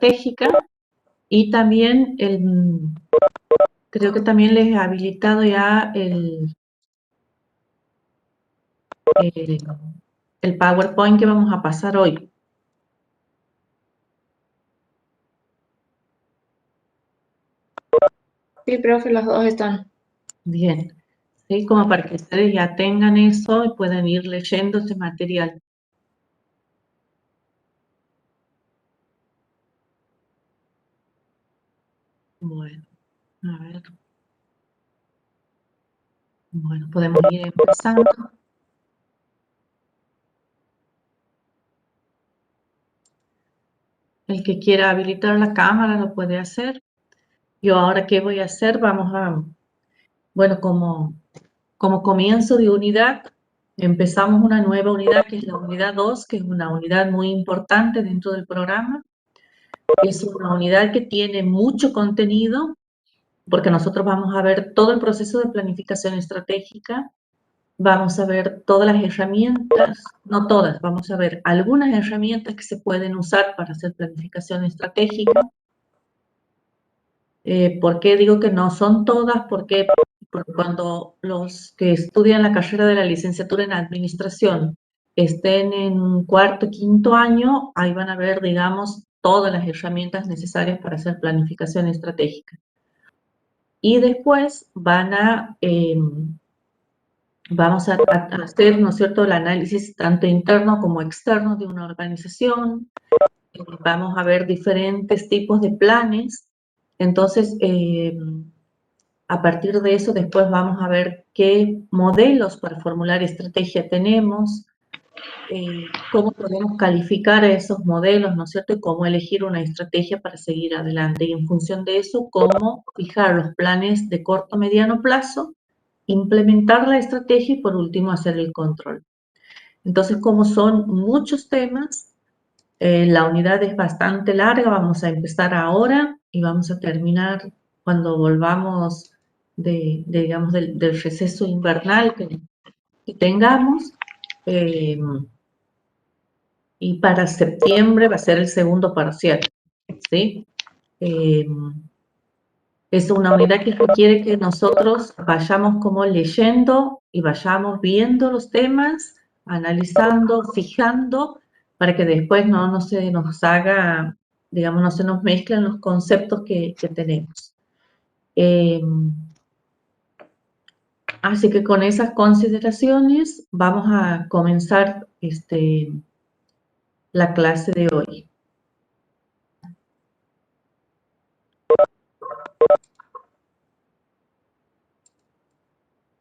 estratégica y también creo que también les he habilitado ya el PowerPoint que vamos a pasar hoy. Sí, profe, los dos están. Bien, ¿sí? Como para que ustedes ya tengan eso y puedan ir leyendo ese material. Bueno, a ver. Bueno, podemos ir empezando. El que quiera habilitar la cámara lo puede hacer. Yo ahora, ¿qué voy a hacer? Vamos a, bueno, como comienzo de unidad, empezamos una nueva unidad que es la unidad 2, que es una unidad muy importante dentro del programa. Es una unidad que tiene mucho contenido, porque nosotros vamos a ver todo el proceso de planificación estratégica, vamos a ver todas las herramientas, no todas, vamos a ver algunas herramientas que se pueden usar para hacer planificación estratégica. ¿Por qué digo que no son todas? Porque cuando los que estudian la carrera de la licenciatura en administración estén en cuarto, quinto año, ahí van a ver, digamos, todas las herramientas necesarias para hacer planificación estratégica. Y después vamos a hacer, ¿no es cierto?, el análisis tanto interno como externo de una organización. Vamos a ver diferentes tipos de planes. Entonces, a partir de eso, después vamos a ver qué modelos para formular estrategia tenemos, cómo podemos calificar a esos modelos, ¿no es cierto?, y cómo elegir una estrategia para seguir adelante. Y en función de eso, cómo fijar los planes de corto, mediano plazo, implementar la estrategia y, por último, hacer el control. Entonces, como son muchos temas, la unidad es bastante larga, vamos a empezar ahora y vamos a terminar cuando volvamos digamos, del receso invernal que tengamos. Y para septiembre va a ser el segundo parcial, ¿sí? Es una unidad que requiere que nosotros vayamos como leyendo y vayamos viendo los temas, analizando, fijando, para que después no se nos haga, digamos, no se nos mezclen los conceptos que tenemos. Así que con esas consideraciones vamos a comenzar la clase de hoy.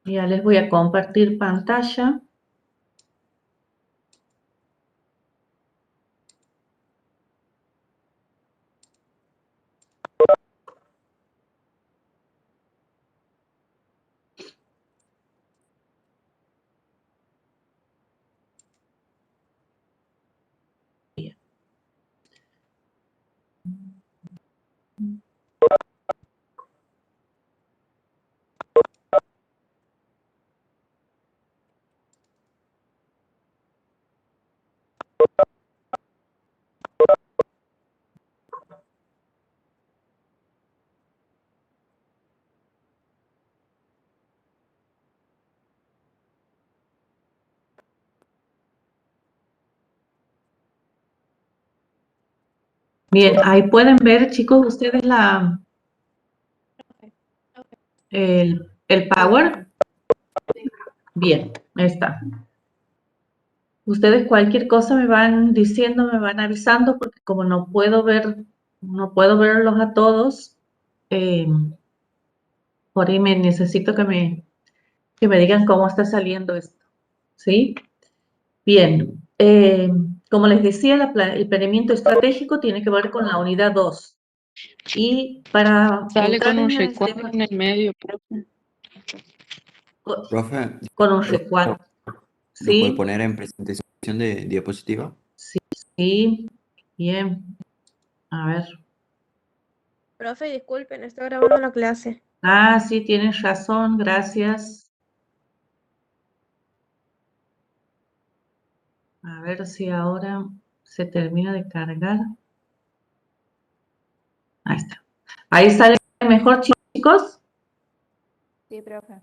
Ya les voy a compartir pantalla. Bien. Bien, ahí pueden ver, chicos, ustedes el Power. Bien, ahí está. Ustedes cualquier cosa me van diciendo, me van avisando, porque como no puedo verlos a todos, por ahí necesito que me digan cómo está saliendo esto, ¿sí? Bien, como les decía, el planeamiento estratégico tiene que ver con la unidad 2. Y para Sale entrar con un en el recuadro tema, en el medio, profe. Profe, con un recuadro, ¿lo puede ¿sí? poner en presentación de diapositiva? Sí, bien, a ver. Profe, disculpen, estoy grabando la clase. Ah, sí, tienes razón, gracias. A ver si ahora se termina de cargar. Ahí está. Ahí sale mejor, chicos. Sí, profe.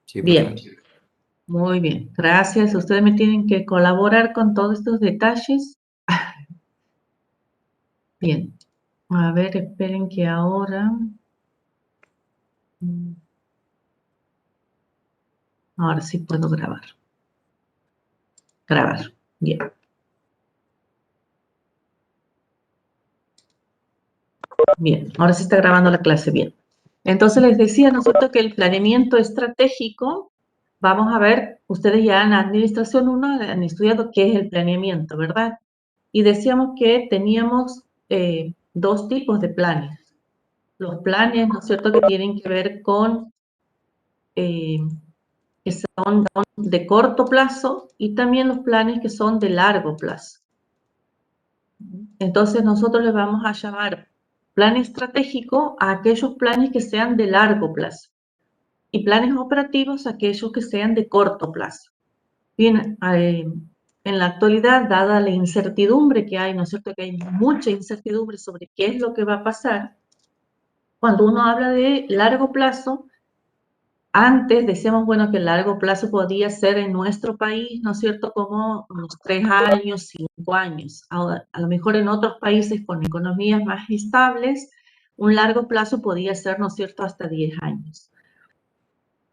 Sí, Bien. profe. Muy bien, gracias. Ustedes me tienen que colaborar con todos estos detalles. Bien. A ver, esperen que ahora... Ahora sí puedo grabar. Grabar. Bien. Bien, ahora sí está grabando la clase bien. Entonces les decía, ¿no es cierto?, que el planeamiento estratégico, vamos a ver, ustedes ya en Administración 1 han estudiado qué es el planeamiento, ¿verdad? Y decíamos que teníamos dos tipos de planes. Los planes, ¿no es cierto?, que tienen que ver con, que son de corto plazo y también los planes que son de largo plazo. Entonces nosotros les vamos a llamar plan estratégico a aquellos planes que sean de largo plazo y planes operativos a aquellos que sean de corto plazo. Bien, en la actualidad, dada la incertidumbre que hay, ¿no es cierto?, que hay mucha incertidumbre sobre qué es lo que va a pasar, cuando uno habla de largo plazo, antes decíamos, bueno, que el largo plazo podía ser en nuestro país, ¿no es cierto?, como unos 3 años, 5 años. Ahora, a lo mejor en otros países con economías más estables, un largo plazo podía ser, ¿no es cierto?, hasta 10 años.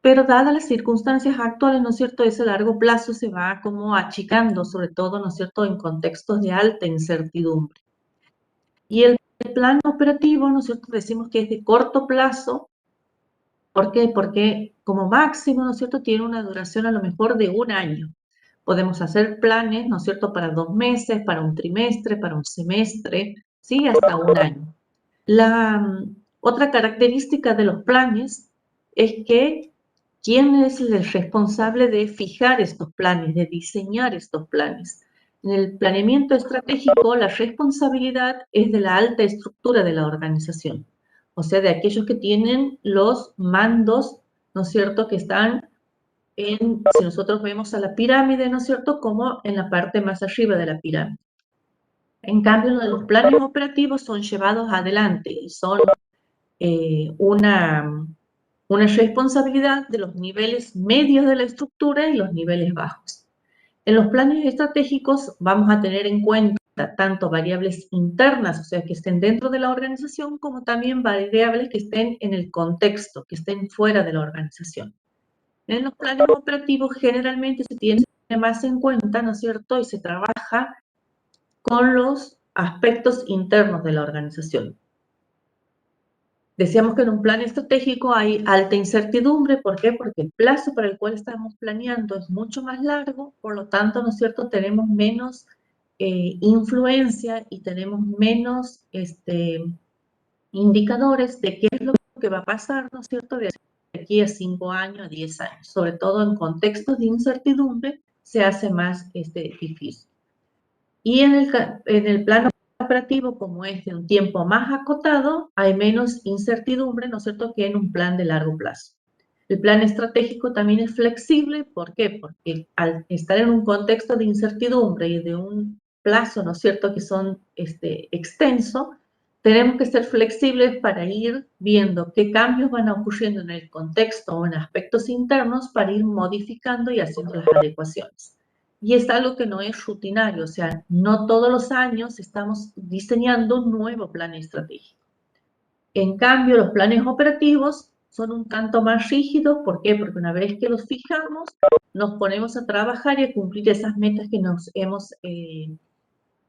Pero dadas las circunstancias actuales, ¿no es cierto?, ese largo plazo se va como achicando, sobre todo, ¿no es cierto?, en contextos de alta incertidumbre. Y el plan operativo, ¿no es cierto?, decimos que es de corto plazo. ¿Por qué? Porque como máximo, ¿no es cierto?, tiene una duración a lo mejor de 1 año. Podemos hacer planes, ¿no es cierto?, para 2 meses, para un trimestre, para un semestre, ¿sí?, hasta 1 año. La otra característica de los planes es que ¿quién es el responsable de fijar estos planes, de diseñar estos planes? En el planeamiento estratégico, la responsabilidad es de la alta estructura de la organización, o sea, de aquellos que tienen los mandos, ¿no es cierto?, que están si nosotros vemos a la pirámide, ¿no es cierto?, como en la parte más arriba de la pirámide. En cambio, los planes operativos son llevados adelante y son una responsabilidad de los niveles medios de la estructura y los niveles bajos. En los planes estratégicos vamos a tener en cuenta tanto variables internas, o sea, que estén dentro de la organización, como también variables que estén en el contexto, que estén fuera de la organización. En los planes operativos generalmente se tiene más en cuenta, ¿no es cierto?, y se trabaja con los aspectos internos de la organización. Decíamos que en un plan estratégico hay alta incertidumbre. ¿Por qué? Porque el plazo para el cual estamos planeando es mucho más largo, por lo tanto, ¿no es cierto?, tenemos menos influencia y tenemos menos indicadores de qué es lo que va a pasar, ¿no es cierto?, de aquí a 5 años, a 10 años. Sobre todo en contextos de incertidumbre se hace más difícil. Y en el plano operativo, como es de un tiempo más acotado, hay menos incertidumbre, ¿no es cierto?, que en un plan de largo plazo. El plan estratégico también es flexible. ¿Por qué? Porque al estar en un contexto de incertidumbre y de un plazo, ¿no es cierto?, que son extenso, tenemos que ser flexibles para ir viendo qué cambios van ocurriendo en el contexto o en aspectos internos para ir modificando y haciendo las adecuaciones. Y es algo que no es rutinario, o sea, no todos los años estamos diseñando un nuevo plan estratégico. En cambio, los planes operativos son un tanto más rígidos. ¿Por qué? Porque una vez que los fijamos, nos ponemos a trabajar y a cumplir esas metas que nos hemos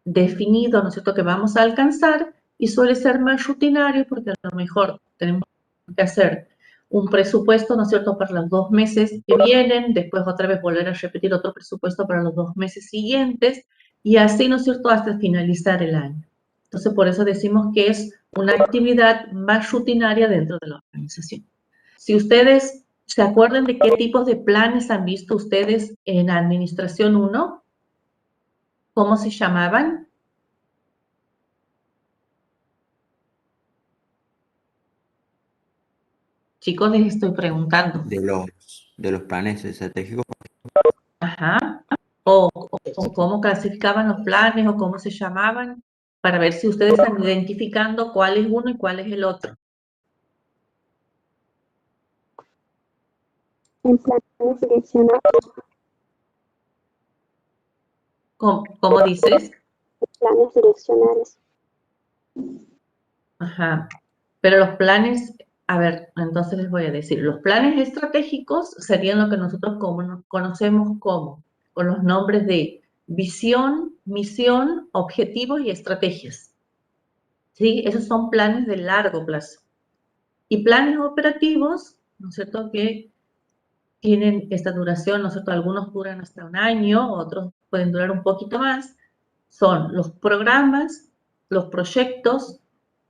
definido, ¿no es cierto?, que vamos a alcanzar, y suele ser más rutinario porque a lo mejor tenemos que hacer un presupuesto, ¿no es cierto?, para los 2 meses que vienen, después otra vez volver a repetir otro presupuesto para los 2 meses siguientes, y así, ¿no es cierto?, hasta finalizar el año. Entonces, por eso decimos que es una actividad más rutinaria dentro de la organización. Si ustedes se acuerdan de qué tipos de planes han visto ustedes en Administración 1, ¿cómo se llamaban? Chicos, les estoy preguntando. De los planes estratégicos. Ajá. O cómo clasificaban los planes o cómo se llamaban. para ver si ustedes están identificando cuál es uno y cuál es el otro. En planes direccionales. ¿Cómo dices? Planes direccionales. Ajá. Pero los planes, a ver, entonces les voy a decir, los planes estratégicos serían lo que nosotros conocemos como, con los nombres de visión, misión, objetivos y estrategias. ¿Sí? Esos son planes de largo plazo. Y planes operativos, ¿no es cierto?, que tienen esta duración, ¿no es cierto?, algunos duran hasta un año, otros pueden durar un poquito más, son los programas, los proyectos,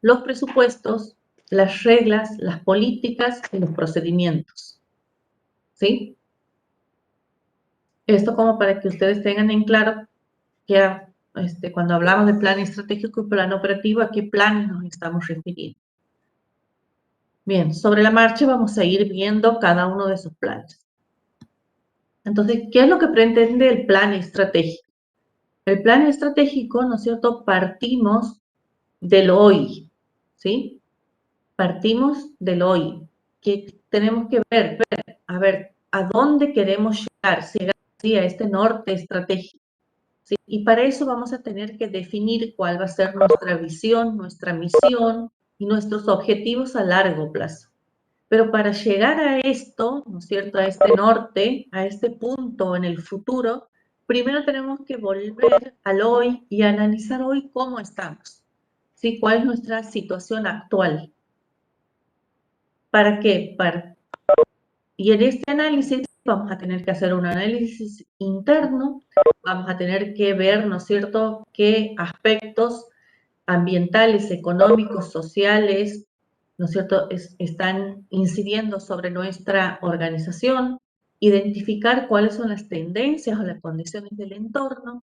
los presupuestos, las reglas, las políticas y los procedimientos. ¿Sí? Esto como para que ustedes tengan en claro que cuando hablamos de plan estratégico y plan operativo, ¿a qué planes nos estamos refiriendo? Bien, sobre la marcha vamos a ir viendo cada uno de esos planes. Entonces, ¿qué es lo que pretende el plan estratégico? El plan estratégico, ¿no es cierto?, partimos del hoy, ¿sí? Partimos del hoy, que tenemos que ver, a ver, ¿a dónde queremos llegar? ¿Sí? A este norte estratégico. ¿Sí? Y para eso vamos a tener que definir cuál va a ser nuestra visión, nuestra misión y nuestros objetivos a largo plazo. Pero para llegar a esto, ¿no es cierto?, a este norte, a este punto en el futuro, primero tenemos que volver al hoy y analizar hoy cómo estamos, ¿sí? ¿Cuál es nuestra situación actual? ¿Para qué? Y en este análisis vamos a tener que hacer un análisis interno, vamos a tener que ver, ¿no es cierto?, qué aspectos ambientales, económicos, sociales, ¿no es cierto?, están incidiendo sobre nuestra organización, identificar cuáles son las tendencias o las condiciones del entorno,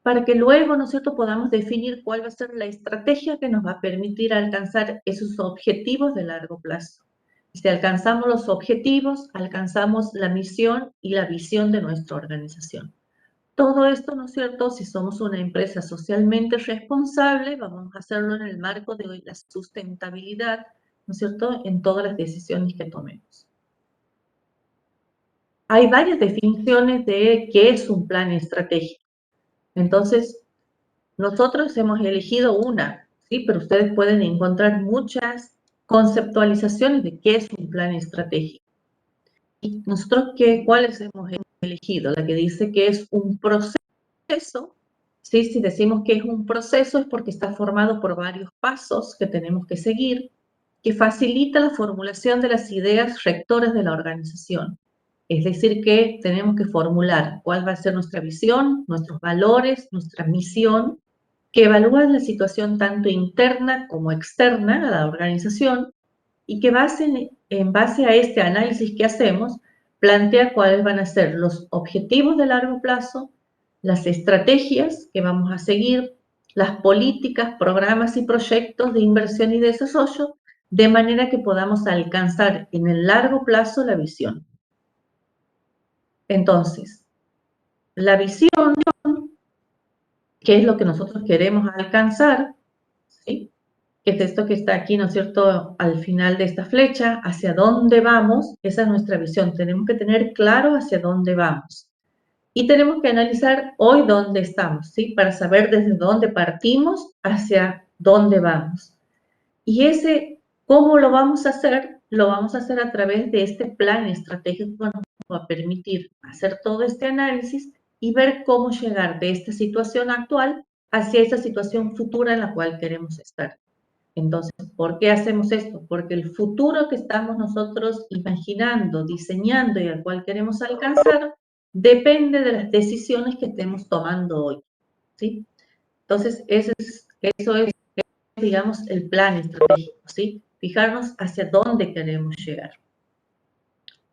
para que luego, ¿no es cierto?, podamos definir cuál va a ser la estrategia que nos va a permitir alcanzar esos objetivos de largo plazo. Si alcanzamos los objetivos, alcanzamos la misión y la visión de nuestra organización. Todo esto, ¿no es cierto?, si somos una empresa socialmente responsable, vamos a hacerlo en el marco de la sustentabilidad, ¿no es cierto?, en todas las decisiones que tomemos. Hay varias definiciones de qué es un plan estratégico. Entonces, nosotros hemos elegido una, ¿sí? Pero ustedes pueden encontrar muchas conceptualizaciones de qué es un plan estratégico. ¿Y nosotros cuáles hemos elegido? La que dice que es un proceso, ¿sí? Si decimos que es un proceso es porque está formado por varios pasos que tenemos que seguir, que facilita la formulación de las ideas rectoras de la organización. Es decir, que tenemos que formular cuál va a ser nuestra visión, nuestros valores, nuestra misión, que evalúa la situación tanto interna como externa a la organización y que en base a este análisis que hacemos, plantea cuáles van a ser los objetivos de largo plazo, las estrategias que vamos a seguir, las políticas, programas y proyectos de inversión y desarrollo, de manera que podamos alcanzar en el largo plazo la visión. Entonces, la visión, que es lo que nosotros queremos alcanzar, ¿sí?, que es esto que está aquí, ¿no es cierto?, al final de esta flecha, hacia dónde vamos, esa es nuestra visión. Tenemos que tener claro hacia dónde vamos. Y tenemos que analizar hoy dónde estamos, ¿sí?, para saber desde dónde partimos hacia dónde vamos. Y ¿cómo lo vamos a hacer? Lo vamos a hacer a través de este plan estratégico que nos va a permitir hacer todo este análisis y ver cómo llegar de esta situación actual hacia esa situación futura en la cual queremos estar. Entonces, ¿por qué hacemos esto? Porque el futuro que estamos nosotros imaginando, diseñando y al cual queremos alcanzar, depende de las decisiones que estemos tomando hoy, ¿sí? Entonces, eso es, digamos, el plan estratégico, ¿sí? Fijarnos hacia dónde queremos llegar.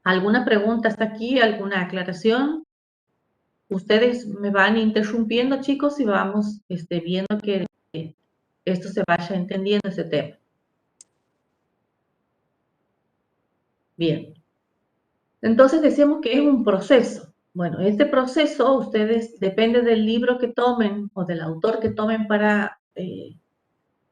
¿Alguna pregunta hasta aquí? ¿Alguna aclaración? Ustedes me van interrumpiendo, chicos, y vamos viendo que esto se vaya entendiendo, ese tema. Bien. Entonces decíamos que es un proceso. Bueno, este proceso, ustedes, depende del libro que tomen o del autor que tomen para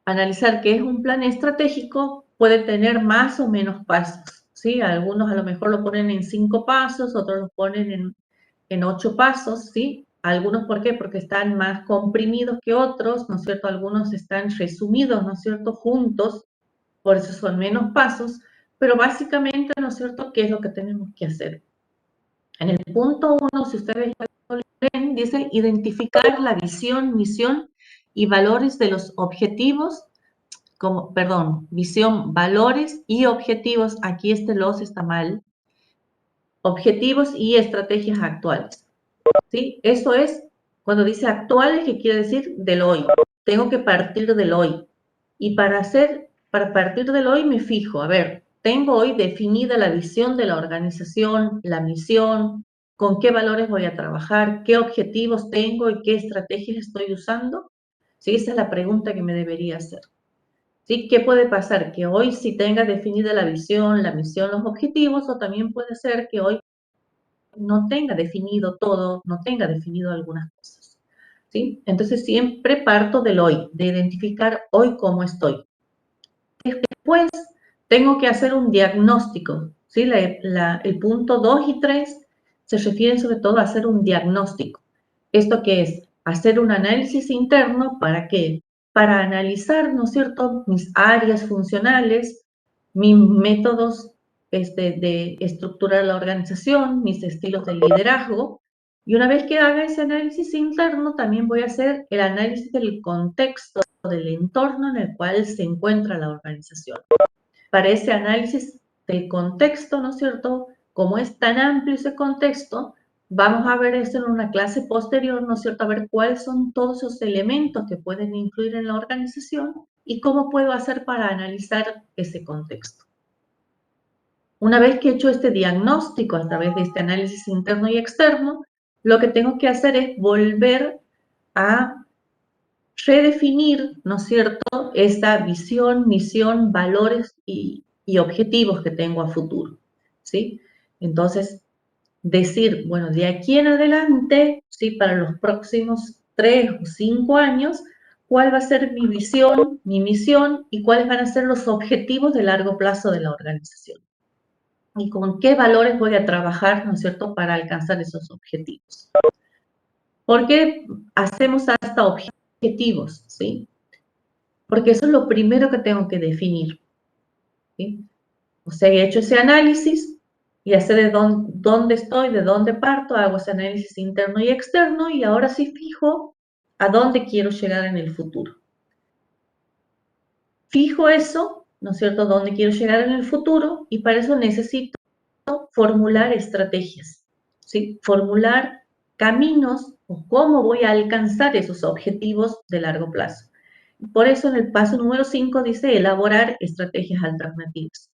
analizar qué es un plan estratégico, puede tener más o menos pasos, ¿sí? Algunos a lo mejor lo ponen en 5 pasos, otros lo ponen en 8 pasos, ¿sí? Algunos, ¿por qué? Porque están más comprimidos que otros, ¿no es cierto? Algunos están resumidos, ¿no es cierto?, juntos, por eso son menos pasos, pero básicamente, ¿no es cierto?, ¿qué es lo que tenemos que hacer? En el punto 1, si ustedes lo leen, dice identificar la visión, misión y valores de los objetivos, visión, valores y objetivos, aquí los está mal, objetivos y estrategias actuales, ¿sí? Eso es, cuando dice actuales, ¿qué quiere decir? Del hoy. Tengo que partir del hoy. Y para partir del hoy me fijo, a ver, tengo hoy definida la visión de la organización, la misión, con qué valores voy a trabajar, qué objetivos tengo y qué estrategias estoy usando. ¿Sí? Esa es la pregunta que me debería hacer. ¿Sí? ¿Qué puede pasar? Que hoy sí tenga definida la visión, la misión, los objetivos, o también puede ser que hoy no tenga definido todo, no tenga definido algunas cosas, ¿sí? Entonces siempre parto del hoy, de identificar hoy cómo estoy. Después tengo que hacer un diagnóstico, ¿sí? El punto 2 y 3 se refieren sobre todo a hacer un diagnóstico. ¿Esto qué es? Hacer un análisis interno, ¿para qué? Para analizar, ¿no es cierto?, mis áreas funcionales, mis métodos de estructurar la organización, mis estilos de liderazgo. Y una vez que haga ese análisis interno, también voy a hacer el análisis del contexto, del entorno en el cual se encuentra la organización. Para ese análisis de contexto, ¿no es cierto?, como es tan amplio ese contexto, vamos a ver eso en una clase posterior, ¿no es cierto?, a ver cuáles son todos esos elementos que pueden influir en la organización y cómo puedo hacer para analizar ese contexto. Una vez que he hecho este diagnóstico a través de este análisis interno y externo, lo que tengo que hacer es volver a redefinir, ¿no es cierto?, esta visión, misión, valores y objetivos que tengo a futuro, ¿sí? Entonces, decir, bueno, de aquí en adelante, ¿sí?, para los próximos 3 o 5 años, ¿cuál va a ser mi visión, mi misión y cuáles van a ser los objetivos de largo plazo de la organización? Y con qué valores voy a trabajar, ¿no es cierto?, para alcanzar esos objetivos. ¿Por qué hacemos hasta objetivos, sí? Porque eso es lo primero que tengo que definir, ¿sí? O sea, he hecho ese análisis, ya sé de dónde estoy, de dónde parto, hago ese análisis interno y externo, y ahora sí fijo a dónde quiero llegar en el futuro. Fijo eso, ¿no es cierto?, dónde quiero llegar en el futuro, y para eso necesito formular estrategias, ¿sí? Formular caminos o cómo voy a alcanzar esos objetivos de largo plazo. Por eso en el paso número 5 dice elaborar estrategias alternativas.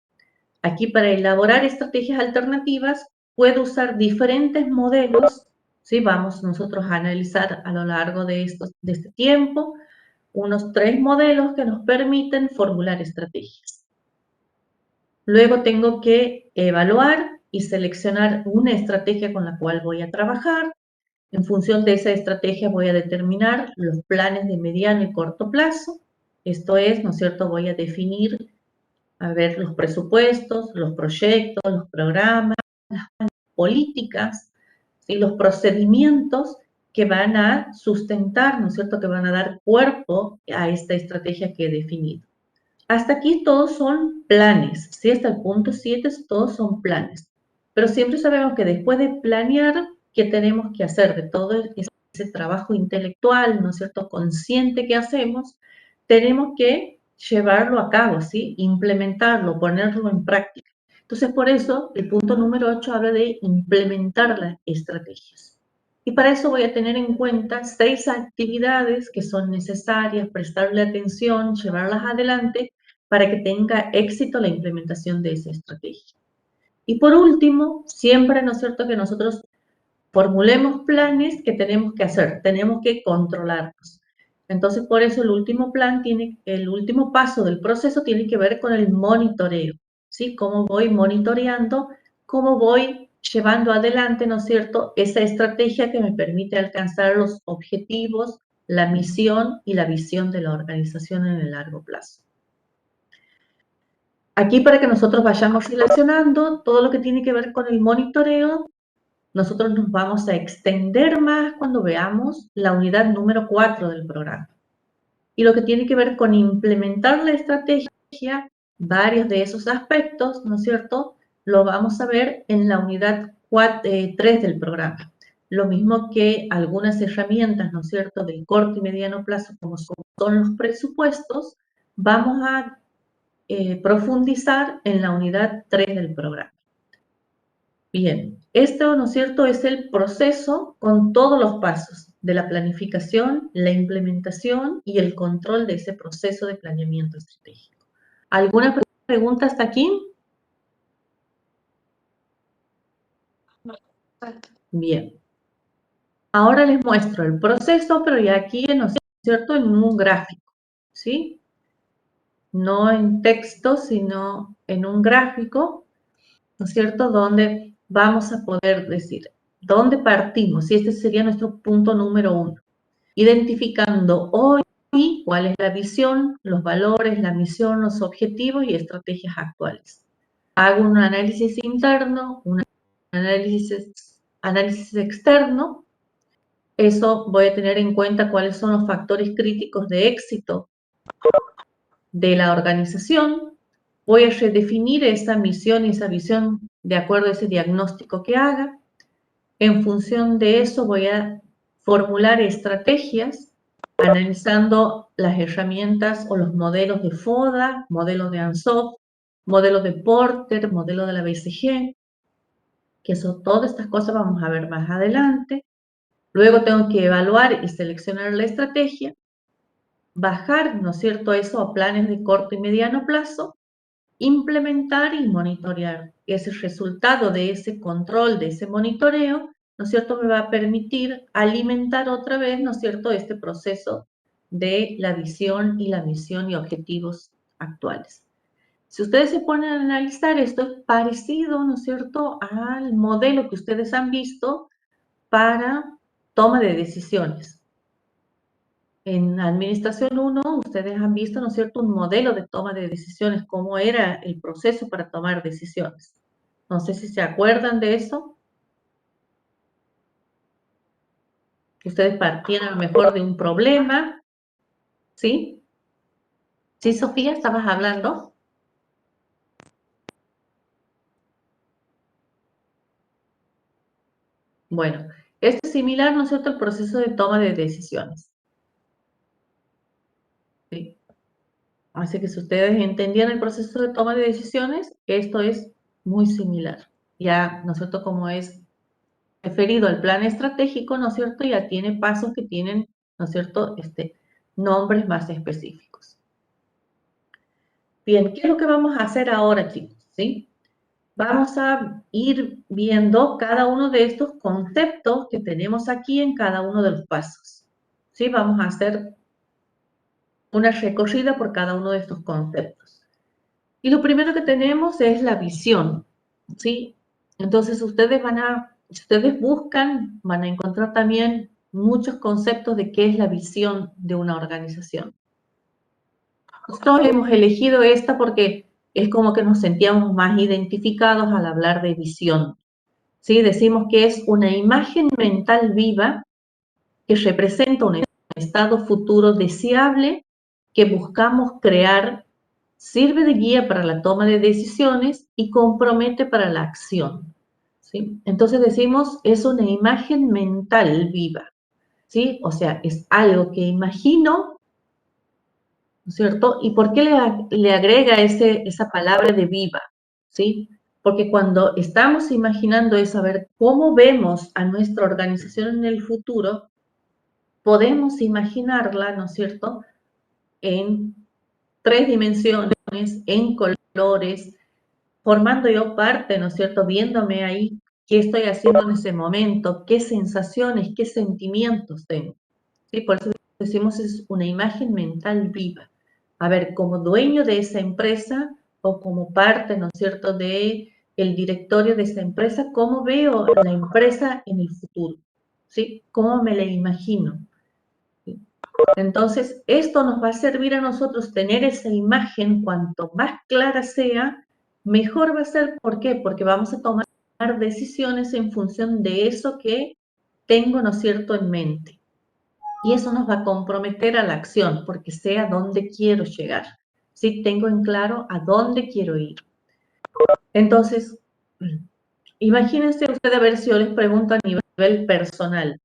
Aquí para elaborar estrategias alternativas puedo usar diferentes modelos, ¿sí? Vamos nosotros a analizar a lo largo de este tiempo unos 3 modelos que nos permiten formular estrategias. Luego tengo que evaluar y seleccionar una estrategia con la cual voy a trabajar. En función de esa estrategia voy a determinar los planes de mediano y corto plazo. Esto es, ¿no es cierto?, voy a definir, a ver, los presupuestos, los proyectos, los programas, las políticas, ¿sí?, los procedimientos que van a sustentar, ¿no es cierto?, que van a dar cuerpo a esta estrategia que he definido. Hasta aquí todos son planes, ¿sí? Hasta el punto 7 todos son planes. Pero siempre sabemos que después de planear, ¿qué tenemos que hacer? De todo ese trabajo intelectual, ¿no es cierto?, consciente que hacemos, tenemos que llevarlo a cabo, ¿sí? Implementarlo, ponerlo en práctica. Entonces, por eso, el punto número 8 habla de implementar las estrategias. Y para eso voy a tener en cuenta 6 actividades que son necesarias, prestarle atención, llevarlas adelante para que tenga éxito la implementación de esa estrategia. Y por último, siempre, ¿no es cierto?, que nosotros formulemos planes que tenemos que hacer, tenemos que controlarlos. Entonces, por eso el último paso del proceso tiene que ver con el monitoreo, ¿sí? Cómo voy monitoreando, cómo voy llevando adelante, ¿no es cierto?, esa estrategia que me permite alcanzar los objetivos la misión y la visión de la organización en el largo plazo. Aquí, para que nosotros vayamos relacionando todo lo que tiene que ver con el monitoreo, nosotros nos vamos a extender más cuando veamos la unidad número 4 del programa. Y lo que tiene que ver con implementar la estrategia, varios de esos aspectos, ¿no es cierto?, lo vamos a ver en la unidad 3 del programa. Lo mismo que algunas herramientas, ¿no es cierto?, del corto y mediano plazo, como son los presupuestos, vamos a profundizar en la unidad 3 del programa. Bien, esto, ¿no es cierto?, es el proceso con todos los pasos de la planificación, la implementación y el control de ese proceso de planeamiento estratégico. ¿Alguna pregunta hasta aquí? Bien. Ahora les muestro el proceso, pero ya aquí, ¿no es cierto?, en un gráfico, ¿sí? No en texto, sino en un gráfico, ¿no es cierto?, donde vamos a poder decir dónde partimos, y este sería nuestro punto número 1, identificando hoy cuál es la visión, los valores, la misión, los objetivos y estrategias actuales. Hago un análisis interno, un análisis externo. Eso voy a tener en cuenta cuáles son los factores críticos de éxito de la organización. Voy a redefinir esa misión y esa visión de acuerdo a ese diagnóstico que haga. En función de eso voy a formular estrategias analizando las herramientas o los modelos de FODA, modelos de ANSOP, modelos de Porter, modelo de la BCG, que son todas estas cosas vamos a ver más adelante. Luego tengo que evaluar y seleccionar la estrategia, bajar, ¿no es cierto?, eso a planes de corto y mediano plazo, implementar y monitorear. Ese resultado de ese control, de ese monitoreo, ¿no es cierto?, me va a permitir alimentar otra vez, ¿no es cierto?, este proceso de la visión y la misión y objetivos actuales. Si ustedes se ponen a analizar, esto es parecido, ¿no es cierto?, al modelo que ustedes han visto para toma de decisiones. En Administración 1, ustedes han visto, ¿no es cierto?, un modelo de toma de decisiones, cómo era el proceso para tomar decisiones. No sé si se acuerdan de eso. Que ustedes partían a lo mejor de un problema, ¿sí? ¿Sí, Sofía, estabas hablando? Bueno, esto es similar, ¿no es cierto?, al proceso de toma de decisiones. ¿Sí? Así que si ustedes entendían el proceso de toma de decisiones, esto es muy similar. Ya, ¿no es cierto?, como es referido al plan estratégico, ¿no es cierto?, ya tiene pasos que tienen, ¿no es cierto?, nombres más específicos. Bien, ¿qué es lo que vamos a hacer ahora, chicos? ¿Sí? Vamos a ir viendo cada uno de estos conceptos que tenemos aquí en cada uno de los pasos. ¿Sí? Vamos a hacer una recorrida por cada uno de estos conceptos. Y lo primero que tenemos es la visión, ¿sí? Entonces, si ustedes buscan, van a encontrar también muchos conceptos de qué es la visión de una organización. Nosotros hemos elegido esta porque es como que nos sentíamos más identificados al hablar de visión. ¿Sí? Decimos que es una imagen mental viva que representa un estado futuro deseable que buscamos crear, sirve de guía para la toma de decisiones y compromete para la acción. ¿Sí? Entonces decimos, es una imagen mental viva. ¿Sí? O sea, es algo que imagino, ¿no es cierto? ¿Y por qué le agrega esa palabra de viva? ¿Sí? Porque cuando estamos imaginando es saber cómo vemos a nuestra organización en el futuro, podemos imaginarla, ¿no es cierto?, en 3 dimensiones, en colores, formando yo parte, ¿no es cierto?, viéndome ahí qué estoy haciendo en ese momento, qué sensaciones, qué sentimientos tengo. ¿Sí? Por eso decimos es una imagen mental viva. A ver, como dueño de esa empresa o como parte, ¿no es cierto?, de el directorio de esa empresa, ¿cómo veo la empresa en el futuro? ¿Sí? ¿Cómo me la imagino? ¿Sí? Entonces, esto nos va a servir a nosotros tener esa imagen, cuanto más clara sea, mejor va a ser. ¿Por qué? Porque vamos a tomar decisiones en función de eso que tengo, ¿no es cierto?, en mente. Y eso nos va a comprometer a la acción, porque sé a dónde quiero llegar. Sí, tengo en claro a dónde quiero ir. Entonces, imagínense usted, a ver si yo les pregunto a nivel personal,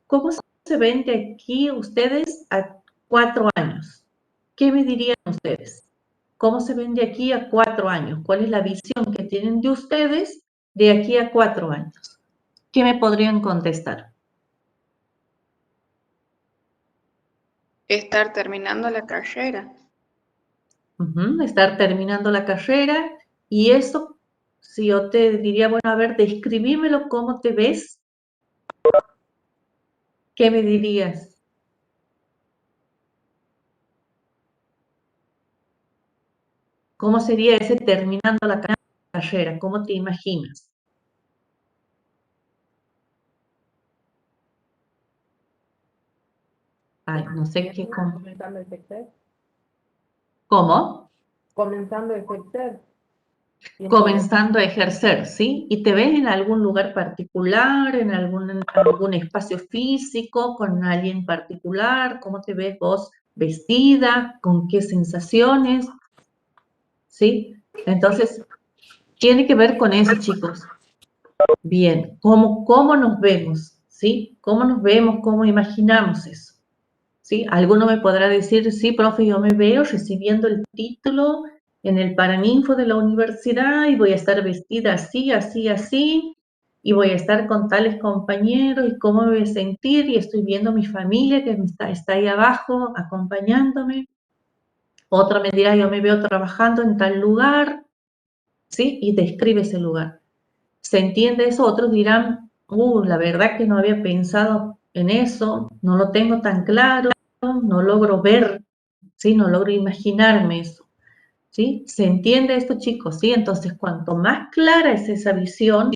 ¿cómo se ven de aquí ustedes a 4 años? ¿Qué me dirían ustedes? ¿Cómo se ven de aquí a 4 años? ¿Cuál es la visión que tienen de ustedes de aquí a 4 años? ¿Qué me podrían contestar? Estar terminando la carrera. Estar terminando la carrera. Y eso, si yo te diría, bueno, a ver, describímelo, ¿cómo te ves? ¿Qué me dirías? ¿Cómo sería ese terminando la carrera? ¿Cómo te imaginas? Ay, no sé qué. Comenzando a ejercer. ¿Cómo? Comenzando a ejercer. Comenzando a ejercer, ¿sí? ¿Y te ves en algún lugar particular, en algún espacio físico, con alguien particular? ¿Cómo te ves vos vestida? ¿Con qué sensaciones? ¿Sí? Entonces, tiene que ver con eso, chicos. Bien, ¿cómo nos vemos? ¿Sí? ¿Cómo nos vemos? ¿Cómo imaginamos eso? ¿Sí? Alguno me podrá decir, sí, profe, yo me veo recibiendo el título en el Paraninfo de la universidad y voy a estar vestida así, así, así, y voy a estar con tales compañeros y cómo me voy a sentir, y estoy viendo a mi familia que está ahí abajo acompañándome. Otra me dirá, yo me veo trabajando en tal lugar, ¿sí? Y describe ese lugar. ¿Se entiende eso? Otros dirán, la verdad que no había pensado en eso, no lo tengo tan claro, no logro ver, ¿sí? No logro imaginarme eso, ¿sí? ¿Se entiende esto, chicos? ¿Sí? Entonces, cuanto más clara es esa visión,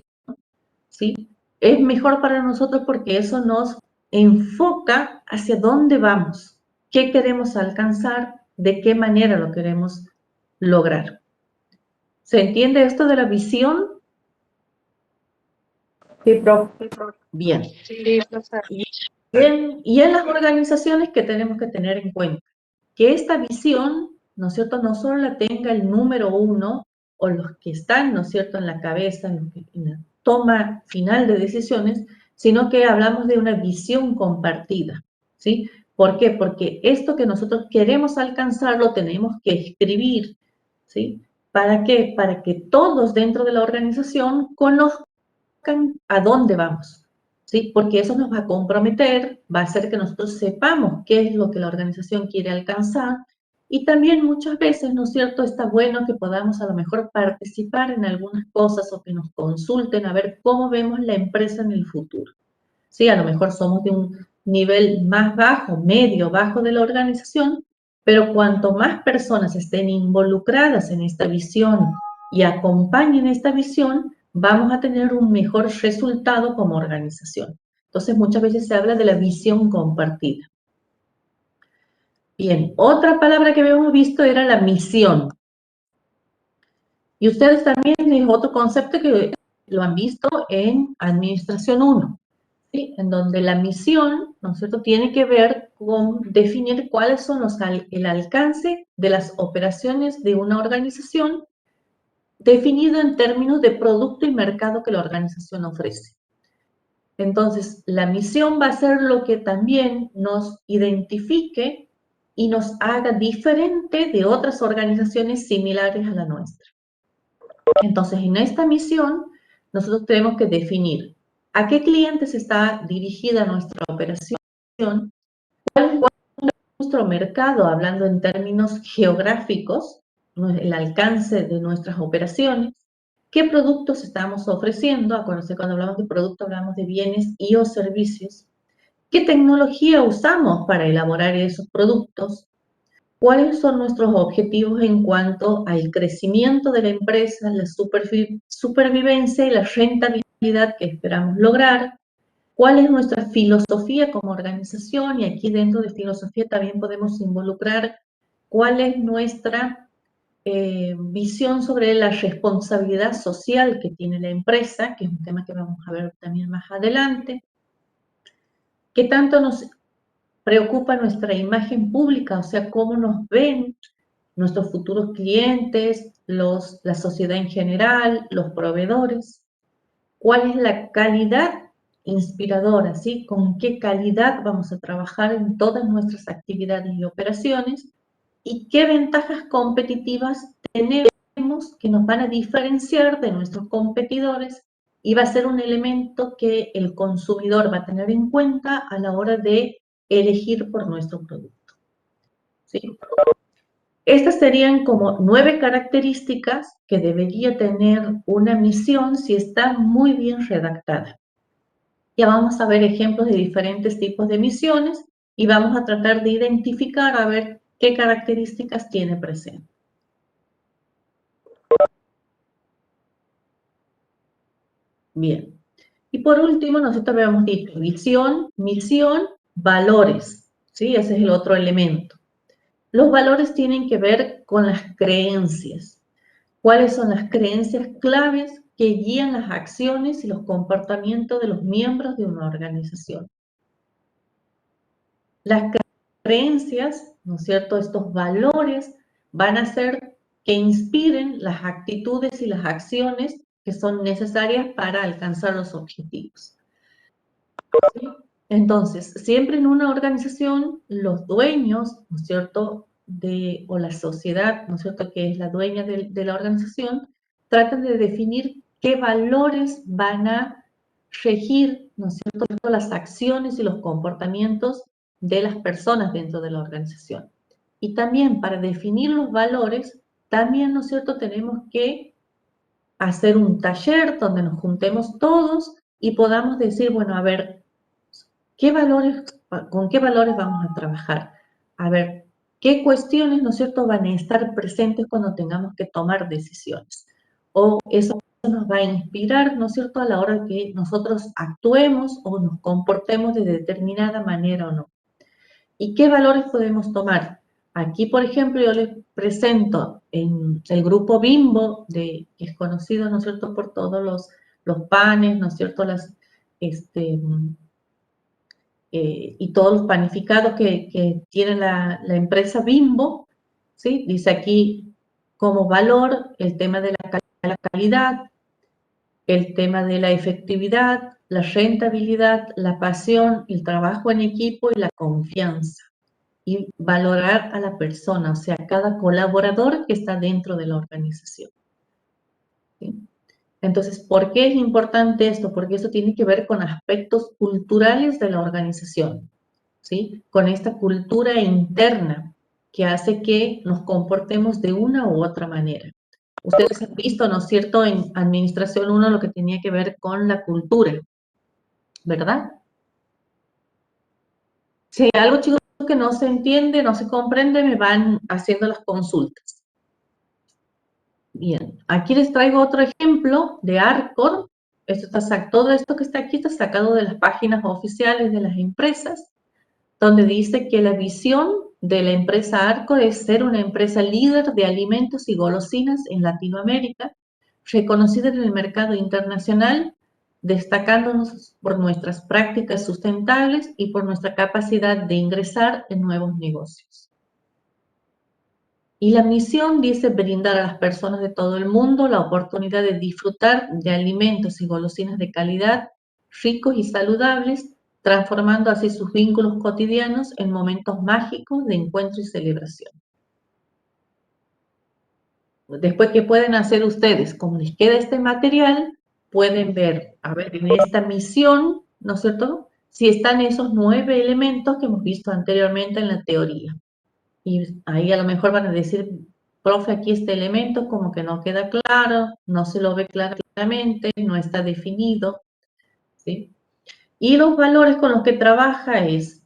¿sí? Es mejor para nosotros, porque eso nos enfoca hacia dónde vamos, qué queremos alcanzar, de qué manera lo queremos lograr. ¿Se entiende esto de la visión? Sí, profe. Bien. Sí, profe. Y en las organizaciones, que tenemos que tener en cuenta que esta visión, ¿no es cierto?, no solo la tenga el número 1 o los que están, ¿no es cierto?, en la cabeza, en la toma final de decisiones, sino que hablamos de una visión compartida, ¿sí? ¿Por qué? Porque esto que nosotros queremos alcanzar lo tenemos que escribir, ¿sí? ¿Para qué? Para que todos dentro de la organización conozcan a dónde vamos, ¿sí? Porque eso nos va a comprometer, va a hacer que nosotros sepamos qué es lo que la organización quiere alcanzar, y también muchas veces, ¿no es cierto?, está bueno que podamos a lo mejor participar en algunas cosas o que nos consulten a ver cómo vemos la empresa en el futuro. Sí, a lo mejor somos de un nivel más bajo, medio, bajo de la organización, pero cuanto más personas estén involucradas en esta visión y acompañen esta visión, vamos a tener un mejor resultado como organización. Entonces, muchas veces se habla de la visión compartida. Bien, otra palabra que habíamos visto era la misión. Y ustedes también, es otro concepto que lo han visto en Administración 1. ¿Sí? En donde la misión, ¿no es cierto?, tiene que ver con definir cuáles son el alcance de las operaciones de una organización, definido en términos de producto y mercado que la organización ofrece. Entonces, la misión va a ser lo que también nos identifique y nos haga diferente de otras organizaciones similares a la nuestra. Entonces, en esta misión, nosotros tenemos que definir a qué clientes está dirigida nuestra operación, cuál es nuestro mercado, hablando en términos geográficos, el alcance de nuestras operaciones, qué productos estamos ofreciendo. Acuérdense, cuando hablamos de producto hablamos de bienes y o servicios, qué tecnología usamos para elaborar esos productos, cuáles son nuestros objetivos en cuanto al crecimiento de la empresa, la supervivencia y la rentabilidad que esperamos lograr, ¿Cuál es nuestra filosofía como organización? Y aquí dentro de filosofía también podemos involucrar cuál es nuestra visión sobre la responsabilidad social que tiene la empresa, que es un tema que vamos a ver también más adelante. ¿Qué tanto nos preocupa nuestra imagen pública? O sea, cómo nos ven nuestros futuros clientes, la sociedad en general, los proveedores. ¿Cuál es la calidad inspiradora? ¿Sí? ¿Con qué calidad vamos a trabajar en todas nuestras actividades y operaciones? ¿Y qué ventajas competitivas tenemos que nos van a diferenciar de nuestros competidores? Y va a ser un elemento que el consumidor va a tener en cuenta a la hora de elegir por nuestro producto. ¿Sí? Estas serían como 9 características que debería tener una misión si está muy bien redactada. Ya vamos a ver ejemplos de diferentes tipos de misiones y vamos a tratar de identificar a ver qué características tiene presente. Bien. Y por último, nosotros habíamos dicho visión, misión, valores. ¿Sí? Ese es el otro elemento. Los valores tienen que ver con las creencias. ¿Cuáles son las creencias claves que guían las acciones y los comportamientos de los miembros de una organización? Las creencias, ¿no es cierto?, estos valores van a hacer que inspiren las actitudes y las acciones que son necesarias para alcanzar los objetivos. ¿Sí? Entonces, siempre en una organización, los dueños, ¿no es cierto?, o la sociedad, ¿no es cierto?, que es la dueña de la organización, tratan de definir qué valores van a regir, ¿no es cierto?, las acciones y los comportamientos de las personas dentro de la organización. Y también para definir los valores, también, ¿no es cierto?, tenemos que hacer un taller donde nos juntemos todos y podamos decir, bueno, a ver, ¿con qué valores vamos a trabajar? A ver, ¿qué cuestiones, ¿no es cierto?, van a estar presentes cuando tengamos que tomar decisiones? O eso nos va a inspirar, ¿no es cierto?, a la hora que nosotros actuemos o nos comportemos de determinada manera o no. ¿Y qué valores podemos tomar? Aquí, por ejemplo, yo les presento en el grupo Bimbo, que es conocido, ¿no es cierto?, por todos los panes, ¿no es cierto?, y todos los panificados que tiene la empresa Bimbo, ¿sí? Dice aquí como valor el tema de la calidad, el tema de la efectividad, la rentabilidad, la pasión, el trabajo en equipo y la confianza. Y valorar a la persona, o sea, cada colaborador que está dentro de la organización. ¿Sí? Entonces, ¿por qué es importante esto? Porque eso tiene que ver con aspectos culturales de la organización, ¿sí? Con esta cultura interna que hace que nos comportemos de una u otra manera. Ustedes han visto, ¿no es cierto?, en Administración 1 lo que tenía que ver con la cultura, ¿verdad? Si hay algo, chicos, que no se entiende, no se comprende, me van haciendo las consultas. Bien, aquí les traigo otro ejemplo de ARCOR. Todo esto que está aquí está sacado de las páginas oficiales de las empresas, donde dice que la visión de la empresa ARCOR es ser una empresa líder de alimentos y golosinas en Latinoamérica, reconocida en el mercado internacional, destacándonos por nuestras prácticas sustentables y por nuestra capacidad de ingresar en nuevos negocios. Y la misión dice brindar a las personas de todo el mundo la oportunidad de disfrutar de alimentos y golosinas de calidad, ricos y saludables, transformando así sus vínculos cotidianos en momentos mágicos de encuentro y celebración. Después, ¿qué pueden hacer ustedes? Como les queda este material, pueden ver, a ver, en esta misión, ¿no es cierto?, si están esos 9 elementos que hemos visto anteriormente en la teoría. Y ahí a lo mejor van a decir, profe, aquí este elemento como que no queda claro, no se lo ve claramente, no está definido, ¿sí? Y los valores con los que trabaja es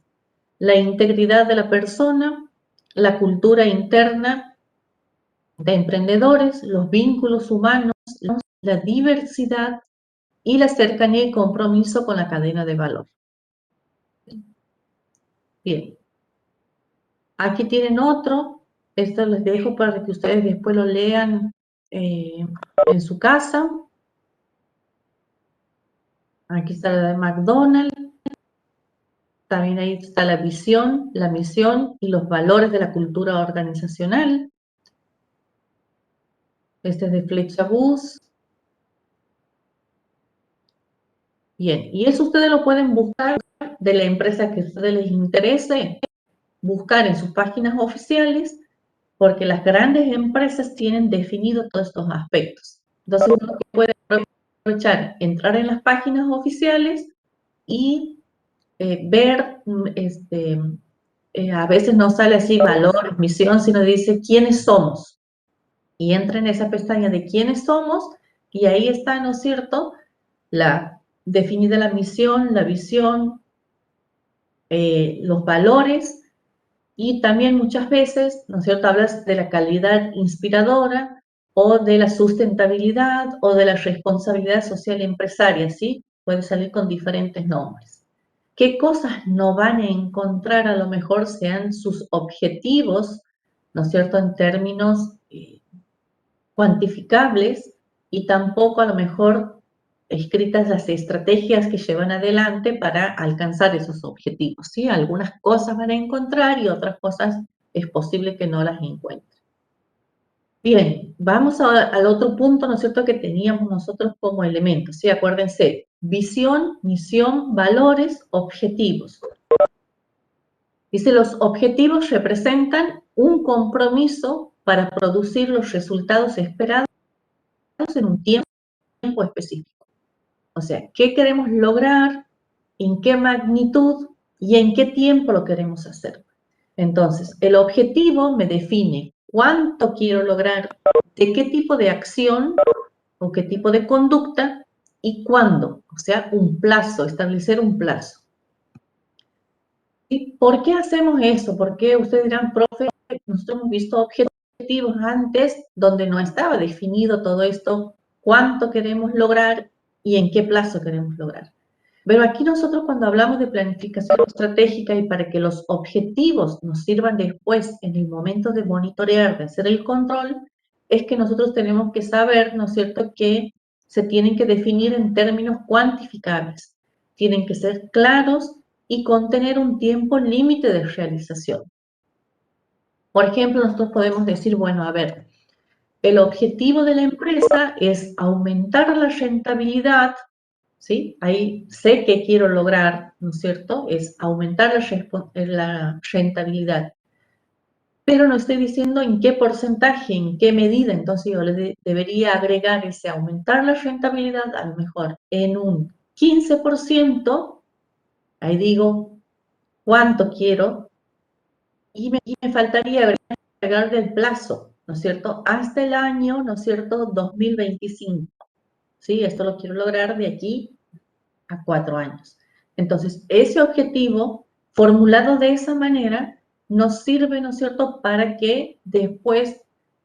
la integridad de la persona, la cultura interna de emprendedores, los vínculos humanos, la diversidad, y la cercanía y compromiso con la cadena de valor. Bien. Aquí tienen otro. Esto les dejo para que ustedes después lo lean en su casa. Aquí está la de McDonald's. También ahí está la visión, la misión y los valores de la cultura organizacional. Este es de Fletchabús. Bien, y eso ustedes lo pueden buscar de la empresa que a ustedes les interese, buscar en sus páginas oficiales, porque las grandes empresas tienen definido todos estos aspectos. Entonces uno puede aprovechar, entrar en las páginas oficiales y ver, a veces no sale así valores, misión, sino dice quiénes somos. Y entra en esa pestaña de quiénes somos y ahí está, ¿no es cierto?, definida la misión, la visión, los valores y también muchas veces, ¿no es cierto?, hablas de la calidad inspiradora o de la sustentabilidad o de la responsabilidad social empresaria, ¿sí? Puede salir con diferentes nombres. ¿Qué cosas no van a encontrar? A lo mejor sean sus objetivos, ¿no es cierto?, en términos cuantificables y tampoco a lo mejor escritas las estrategias que llevan adelante para alcanzar esos objetivos, ¿sí? Algunas cosas van a encontrar y otras cosas es posible que no las encuentren. Bien, vamos al otro punto, ¿no es cierto?, que teníamos nosotros como elementos, ¿sí? Acuérdense, visión, misión, valores, objetivos. Dice, los objetivos representan un compromiso para producir los resultados esperados en un tiempo específico. O sea, ¿qué queremos lograr? ¿En qué magnitud? ¿Y en qué tiempo lo queremos hacer? Entonces, el objetivo me define cuánto quiero lograr, de qué tipo de acción o qué tipo de conducta y cuándo. O sea, un plazo, establecer un plazo. ¿Y por qué hacemos eso? Porque ustedes dirán, profe, nosotros hemos visto objetivos antes donde no estaba definido todo esto, cuánto queremos lograr y en qué plazo queremos lograr. Pero aquí nosotros cuando hablamos de planificación estratégica y para que los objetivos nos sirvan después en el momento de monitorear, de hacer el control, es que nosotros tenemos que saber, ¿no es cierto?, que se tienen que definir en términos cuantificables, tienen que ser claros y contener un tiempo límite de realización. Por ejemplo, nosotros podemos decir, bueno, a ver, el objetivo de la empresa es aumentar la rentabilidad, ¿sí? Ahí sé que quiero lograr, ¿no es cierto? Es aumentar la rentabilidad. Pero no estoy diciendo en qué porcentaje, en qué medida. Entonces yo le debería agregar ese aumentar la rentabilidad a lo mejor en un 15%. Ahí digo cuánto quiero y me faltaría agregar del plazo, ¿no es cierto? Hasta el año, ¿no es cierto?, 2025. ¿Sí? Esto lo quiero lograr de aquí a 4 años. Entonces, ese objetivo formulado de esa manera nos sirve, ¿no es cierto?, para que después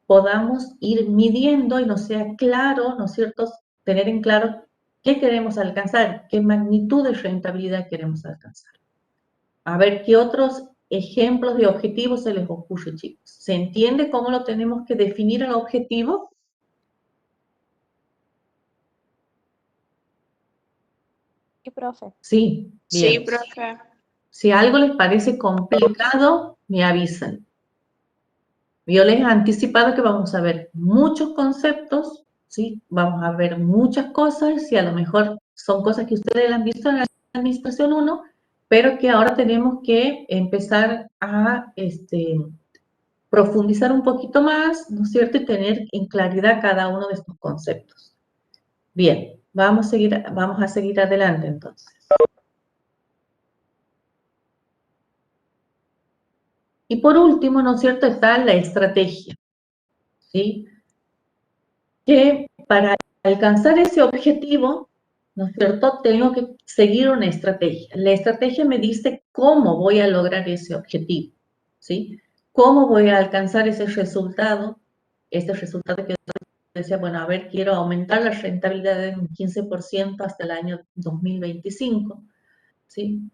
podamos ir midiendo y nos sea claro, ¿no es cierto?, tener en claro qué queremos alcanzar, qué magnitud de rentabilidad queremos alcanzar. A ver, ¿qué otros ejemplos de objetivos se les ocurre, chicos? ¿Se entiende cómo lo tenemos que definir el objetivo? Sí, profe. Sí, bien. Sí, profe. Si algo les parece complicado, me avisan. Yo les he anticipado que vamos a ver muchos conceptos, ¿sí? Vamos a ver muchas cosas y a lo mejor son cosas que ustedes han visto en la Administración 1, pero que ahora tenemos que empezar a profundizar un poquito más, ¿no es cierto? Y tener en claridad cada uno de estos conceptos. Bien, vamos a seguir adelante entonces. Y por último, ¿no es cierto?, está la estrategia, ¿sí? Que para alcanzar ese objetivo, ¿no es cierto?, tengo que seguir una estrategia. La estrategia me dice cómo voy a lograr ese objetivo, ¿sí? Cómo voy a alcanzar ese resultado que decía, bueno, a ver, quiero aumentar la rentabilidad en un 15% hasta el año 2025, ¿sí?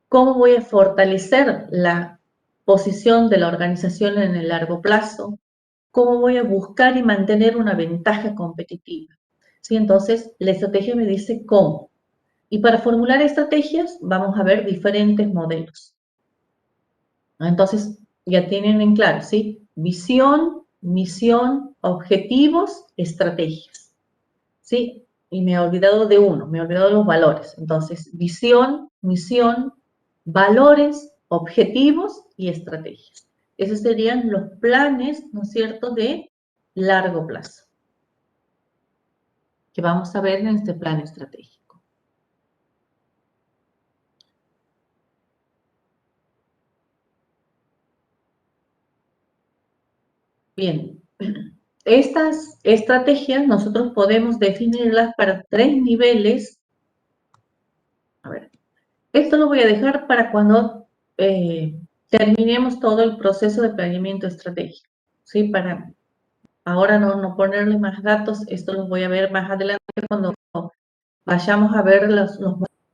¿Cómo voy a fortalecer la posición de la organización en el largo plazo? ¿Cómo voy a buscar y mantener una ventaja competitiva? ¿Sí? Entonces, la estrategia me dice cómo. Y para formular estrategias vamos a ver diferentes modelos. Entonces, ya tienen en claro, ¿sí? Visión, misión, objetivos, estrategias. ¿Sí? Y me he olvidado de uno, me he olvidado de los valores. Entonces, visión, misión, valores, objetivos y estrategias. Esos serían los planes, ¿no es cierto?, de largo plazo, que vamos a ver en este plan estratégico. Bien, estas estrategias nosotros podemos definirlas para 3 niveles. A ver, esto lo voy a dejar para cuando terminemos todo el proceso de planeamiento estratégico, ¿sí? Para ahora no ponerle más datos, esto lo voy a ver más adelante cuando vayamos a ver los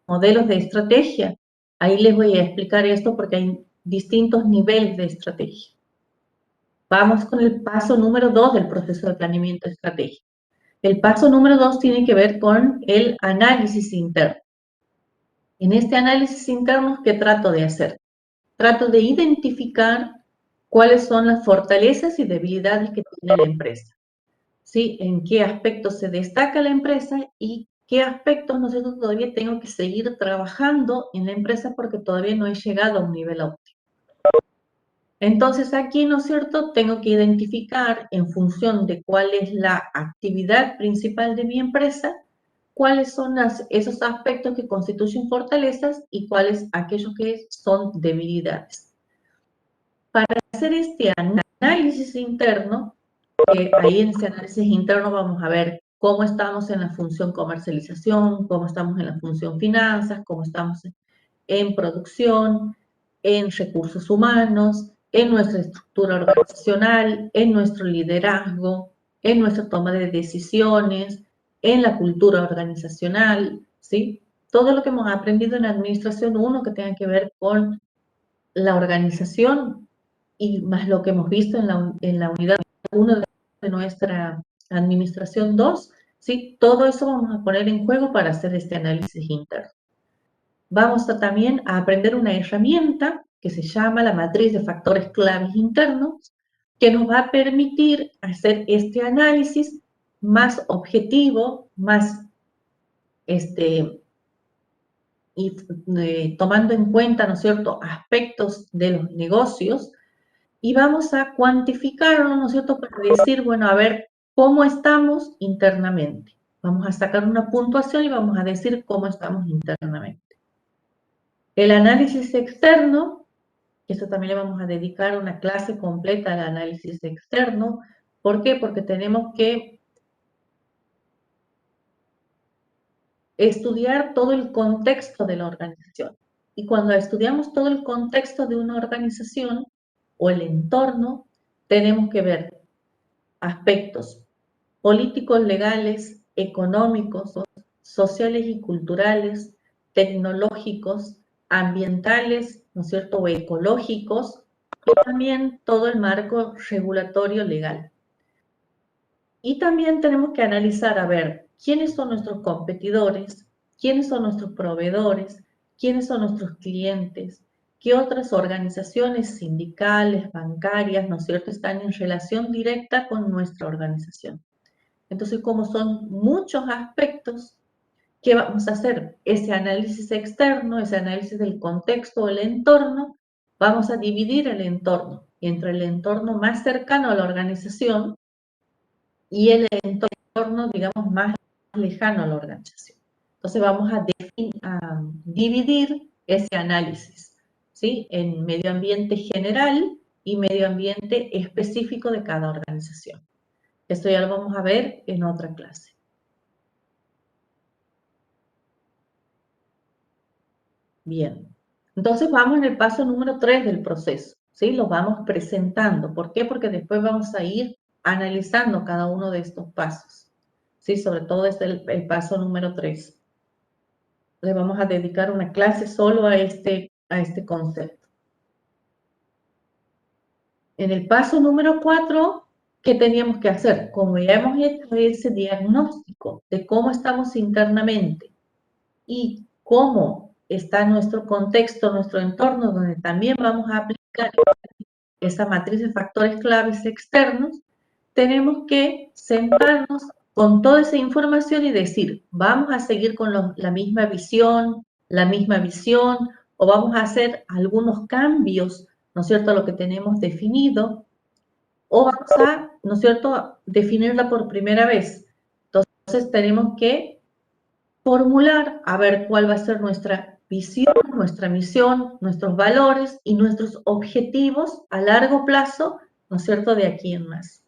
modelos de estrategia. Ahí les voy a explicar esto porque hay distintos niveles de estrategia. Vamos con el paso número 2 del proceso de planeamiento estratégico. El paso número 2 tiene que ver con el análisis interno. En este análisis interno, ¿qué trato de hacer? Trato de identificar cuáles son las fortalezas y debilidades que tiene la empresa. ¿Sí? En qué aspectos se destaca la empresa y qué aspectos nosotros todavía tengo que seguir trabajando en la empresa porque todavía no he llegado a un nivel óptimo. Entonces aquí, ¿no es cierto?, tengo que identificar en función de cuál es la actividad principal de mi empresa, cuáles son esos aspectos que constituyen fortalezas y cuáles aquellos que son debilidades. Para hacer este análisis interno, ahí en ese análisis interno vamos a ver cómo estamos en la función comercialización, cómo estamos en la función finanzas, cómo estamos en producción, en recursos humanos, en nuestra estructura organizacional, en nuestro liderazgo, en nuestra toma de decisiones, en la cultura organizacional, ¿sí? Todo lo que hemos aprendido en Administración 1 que tenga que ver con la organización y más lo que hemos visto en la unidad 1 de nuestra Administración 2, ¿sí? Todo eso vamos a poner en juego para hacer este análisis interno. Vamos también a aprender una herramienta que se llama la matriz de factores claves internos, que nos va a permitir hacer este análisis más objetivo, más tomando en cuenta, ¿no es cierto?, aspectos de los negocios, y vamos a cuantificarlo, ¿no es cierto?, para decir, bueno, a ver, ¿cómo estamos internamente? Vamos a sacar una puntuación y vamos a decir cómo estamos internamente. El análisis externo, eso también le vamos a dedicar una clase completa al análisis externo. ¿Por qué? Porque tenemos que estudiar todo el contexto de la organización. Y cuando estudiamos todo el contexto de una organización o el entorno, tenemos que ver aspectos políticos, legales, económicos, sociales y culturales, tecnológicos, ambientales, ¿no es cierto?, o ecológicos, y también todo el marco regulatorio legal. Y también tenemos que analizar, a ver, quiénes son nuestros competidores, quiénes son nuestros proveedores, quiénes son nuestros clientes, qué otras organizaciones sindicales, bancarias, ¿no es cierto?, están en relación directa con nuestra organización. Entonces, como son muchos aspectos, ¿qué vamos a hacer? Ese análisis externo, ese análisis del contexto, el entorno, vamos a dividir el entorno entre el entorno más cercano a la organización y el entorno, digamos, más lejano a la organización. Entonces vamos a dividir ese análisis, ¿sí?, en medio ambiente general y medio ambiente específico de cada organización. Esto ya lo vamos a ver en otra clase. Bien, entonces vamos en el paso número 3 del proceso, ¿sí? Lo vamos presentando. ¿Por qué? Porque después vamos a ir analizando cada uno de estos pasos. Sí, sobre todo es el paso número 3. Le vamos a dedicar una clase solo a este concepto. En el paso número 4, ¿qué teníamos que hacer? Como ya hemos hecho ese diagnóstico de cómo estamos internamente y cómo está nuestro contexto, nuestro entorno, donde también vamos a aplicar esa matriz de factores claves externos, tenemos que sentarnos con toda esa información y decir, vamos a seguir con la misma visión, o vamos a hacer algunos cambios, ¿no es cierto?, a lo que tenemos definido, o vamos a, ¿no es cierto?, definirla por primera vez. Entonces tenemos que formular a ver cuál va a ser nuestra visión, nuestra misión, nuestros valores y nuestros objetivos a largo plazo, ¿no es cierto?, de aquí en más.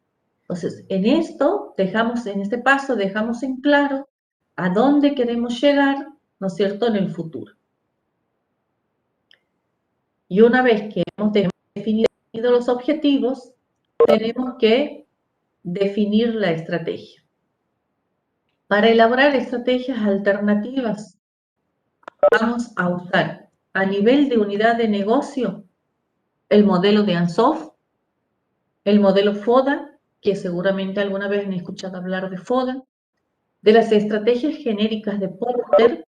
Entonces, en este paso dejamos en claro a dónde queremos llegar, ¿no es cierto?, en el futuro. Y una vez que hemos definido los objetivos, tenemos que definir la estrategia. Para elaborar estrategias alternativas, vamos a usar a nivel de unidad de negocio el modelo de Ansoff, el modelo FODA, que seguramente alguna vez han escuchado hablar de FODA, de las estrategias genéricas de Porter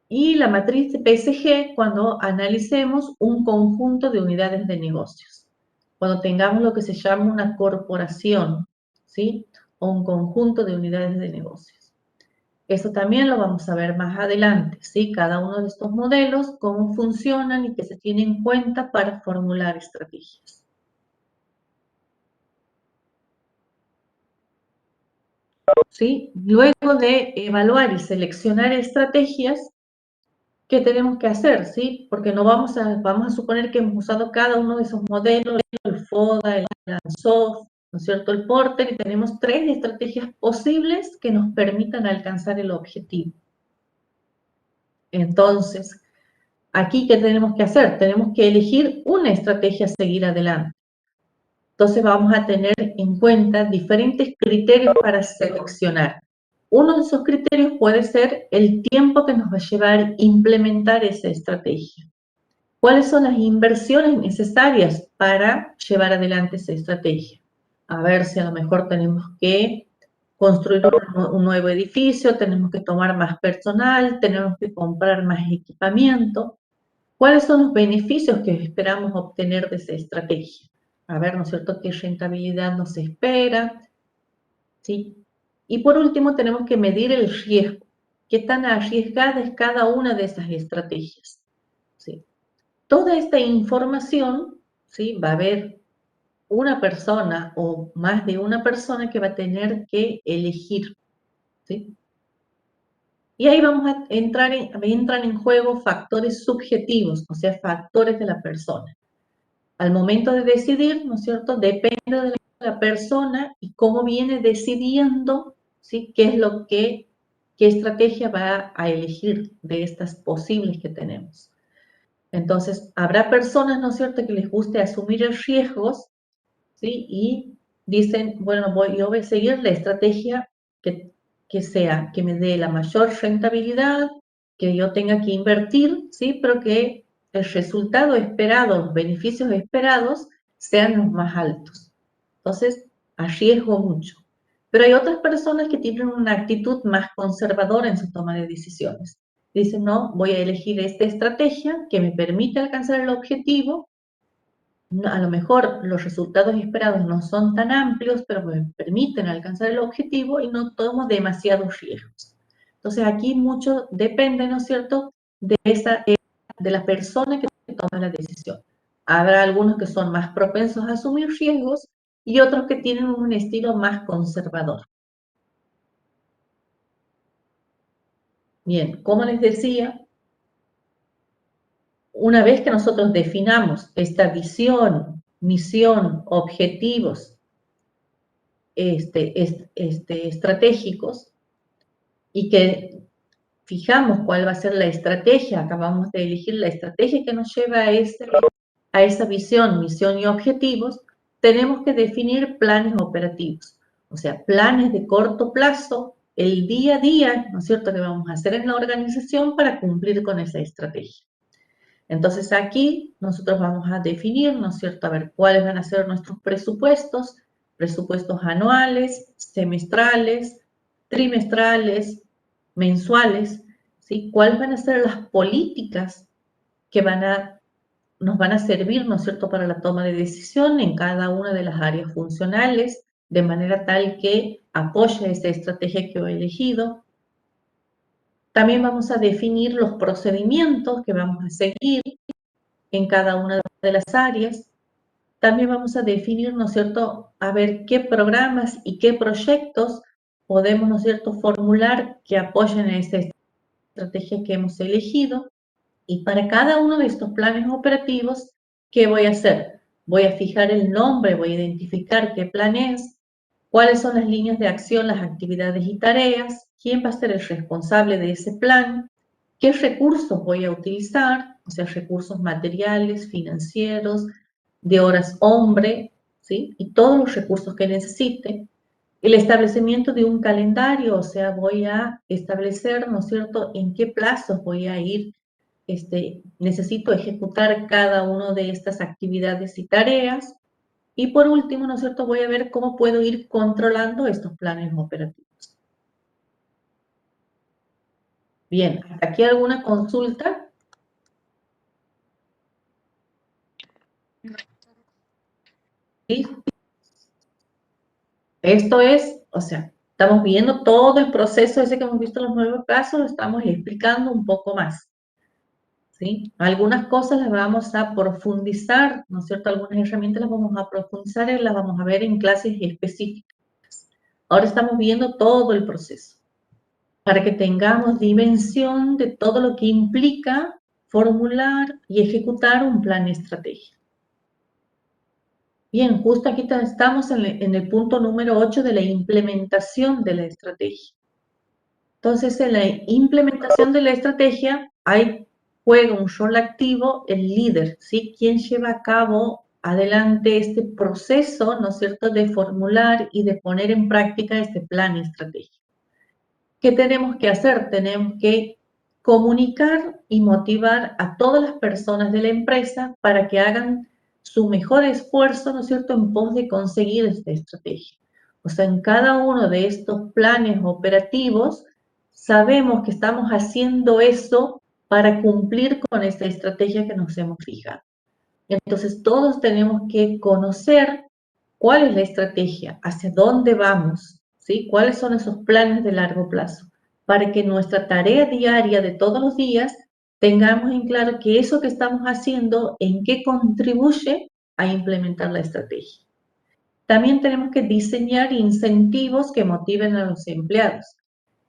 y la matriz de PSG cuando analicemos un conjunto de unidades de negocios. Cuando tengamos lo que se llama una corporación, ¿sí?, o un conjunto de unidades de negocios. Eso también lo vamos a ver más adelante, ¿sí? Cada uno de estos modelos, cómo funcionan y que se tienen en cuenta para formular estrategias. ¿Sí? Luego de evaluar y seleccionar estrategias, ¿qué tenemos que hacer? ¿Sí? Porque no vamos a suponer que hemos usado cada uno de esos modelos, el FODA, el Ansoff, ¿no es cierto?, el Porter, y tenemos 3 estrategias posibles que nos permitan alcanzar el objetivo. Entonces, aquí, ¿qué tenemos que hacer? Tenemos que elegir una estrategia a seguir adelante. Entonces, vamos a tener en cuenta diferentes criterios para seleccionar. Uno de esos criterios puede ser el tiempo que nos va a llevar implementar esa estrategia. ¿Cuáles son las inversiones necesarias para llevar adelante esa estrategia? A ver si a lo mejor tenemos que construir un nuevo edificio, tenemos que tomar más personal, tenemos que comprar más equipamiento. ¿Cuáles son los beneficios que esperamos obtener de esa estrategia? A ver, ¿no es cierto?, qué rentabilidad nos espera, ¿sí? Y por último, tenemos que medir el riesgo. ¿Qué tan arriesgada es cada una de esas estrategias? ¿Sí? Toda esta información, ¿sí?, va a haber una persona o más de una persona que va a tener que elegir, ¿sí? Y ahí entran en juego factores subjetivos, o sea, factores de la persona. Al momento de decidir, ¿no es cierto?, depende de la persona y cómo viene decidiendo, ¿sí?, qué estrategia va a elegir de estas posibles que tenemos. Entonces, habrá personas, ¿no es cierto?, que les guste asumir los riesgos, ¿sí?, y dicen, bueno, yo voy a seguir la estrategia que me dé la mayor rentabilidad, que yo tenga que invertir, ¿sí?, pero que el resultado esperado, los beneficios esperados sean los más altos. Entonces, arriesgo mucho. Pero hay otras personas que tienen una actitud más conservadora en su toma de decisiones. Dicen, no, voy a elegir esta estrategia que me permite alcanzar el objetivo. A lo mejor los resultados esperados no son tan amplios, pero me permiten alcanzar el objetivo y no tomo demasiados riesgos. Entonces, aquí mucho depende, ¿no es cierto?, de la persona que toma la decisión. Habrá algunos que son más propensos a asumir riesgos y otros que tienen un estilo más conservador. Bien, como les decía, una vez que nosotros definamos esta visión, misión, objetivos estratégicos y que fijamos cuál va a ser la estrategia, acabamos de elegir la estrategia que nos lleva a esa visión, misión y objetivos, tenemos que definir planes operativos, o sea, planes de corto plazo, el día a día, ¿no es cierto?, que vamos a hacer en la organización para cumplir con esa estrategia. Entonces aquí nosotros vamos a definir, ¿no es cierto?, a ver cuáles van a ser nuestros presupuestos anuales, semestrales, trimestrales, mensuales, ¿sí? ¿Cuáles van a ser las políticas que nos van a servir, ¿no es cierto?, para la toma de decisión en cada una de las áreas funcionales, de manera tal que apoye esa estrategia que he elegido. También vamos a definir los procedimientos que vamos a seguir en cada una de las áreas. También vamos a definir, ¿no es cierto?, a ver qué programas y qué proyectos podemos, ¿no es cierto?, formular que apoyen a esta estrategia que hemos elegido. Y para cada uno de estos planes operativos, ¿qué voy a hacer? Voy a fijar el nombre, voy a identificar qué plan es, cuáles son las líneas de acción, las actividades y tareas, quién va a ser el responsable de ese plan, qué recursos voy a utilizar, o sea, recursos materiales, financieros, de horas hombre, ¿sí? Y todos los recursos que necesite. El establecimiento de un calendario, o sea, voy a establecer, ¿no es cierto?, en qué plazos voy a ir, necesito ejecutar cada una de estas actividades y tareas. Y por último, ¿no es cierto?, voy a ver cómo puedo ir controlando estos planes operativos. Bien, ¿hasta aquí alguna consulta? ¿Sí? Esto es, o sea, estamos viendo todo el proceso ese que hemos visto en los 9 pasos, lo estamos explicando un poco más, ¿sí? Algunas cosas las vamos a profundizar, ¿no es cierto? Algunas herramientas las vamos a profundizar y las vamos a ver en clases específicas. Ahora estamos viendo todo el proceso, para que tengamos dimensión de todo lo que implica formular y ejecutar un plan estratégico. Bien, justo aquí estamos en el punto número 8 de la implementación de la estrategia. Entonces, en la implementación de la estrategia juega un rol activo el líder, ¿sí? Quien lleva a cabo adelante este proceso, ¿no es cierto?, de formular y de poner en práctica este plan estratégico. ¿Qué tenemos que hacer? Tenemos que comunicar y motivar a todas las personas de la empresa para que hagan su mejor esfuerzo, ¿no es cierto?, en pos de conseguir esta estrategia. O sea, en cada uno de estos planes operativos sabemos que estamos haciendo eso para cumplir con esta estrategia que nos hemos fijado. Entonces, todos tenemos que conocer cuál es la estrategia, hacia dónde vamos, ¿sí? ¿Cuáles son esos planes de largo plazo? Para que nuestra tarea diaria de todos los días tengamos en claro que eso que estamos haciendo, en qué contribuye a implementar la estrategia. También tenemos que diseñar incentivos que motiven a los empleados.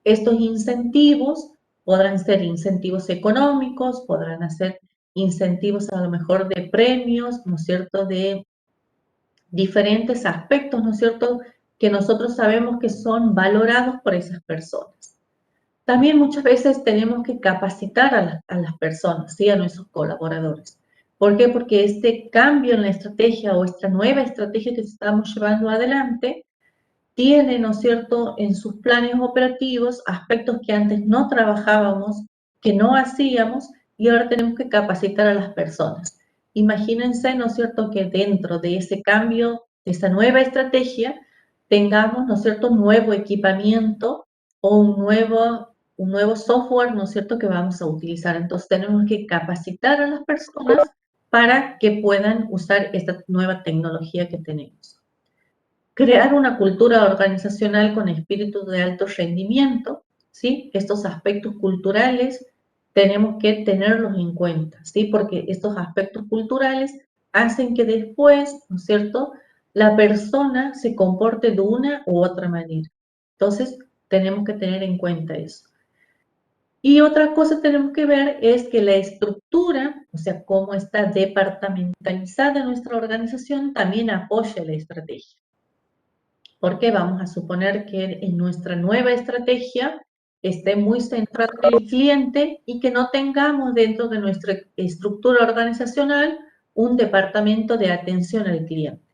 Estos incentivos podrán ser incentivos económicos, podrán ser incentivos a lo mejor de premios, ¿no es cierto?, de diferentes aspectos, ¿no es cierto?, que nosotros sabemos que son valorados por esas personas. También muchas veces tenemos que capacitar a las personas, ¿sí?, a nuestros colaboradores. ¿Por qué? Porque este cambio en la estrategia o esta nueva estrategia que estamos llevando adelante tiene, ¿no es cierto?, en sus planes operativos aspectos que antes no trabajábamos, que no hacíamos y ahora tenemos que capacitar a las personas. Imagínense, ¿no es cierto?, que dentro de ese cambio, de esa nueva estrategia, tengamos, ¿no es cierto?, un nuevo equipamiento o un nuevo software, ¿no es cierto?, que vamos a utilizar. Entonces tenemos que capacitar a las personas para que puedan usar esta nueva tecnología que tenemos. Crear una cultura organizacional con espíritu de alto rendimiento, ¿sí? Estos aspectos culturales tenemos que tenerlos en cuenta, ¿sí? Porque estos aspectos culturales hacen que después, ¿no es cierto?, la persona se comporte de una u otra manera. Entonces, tenemos que tener en cuenta eso. Y otra cosa tenemos que ver es que la estructura, o sea, cómo está departamentalizada nuestra organización, también apoya la estrategia. Porque vamos a suponer que en nuestra nueva estrategia esté muy centrado en el cliente y que no tengamos dentro de nuestra estructura organizacional un departamento de atención al cliente,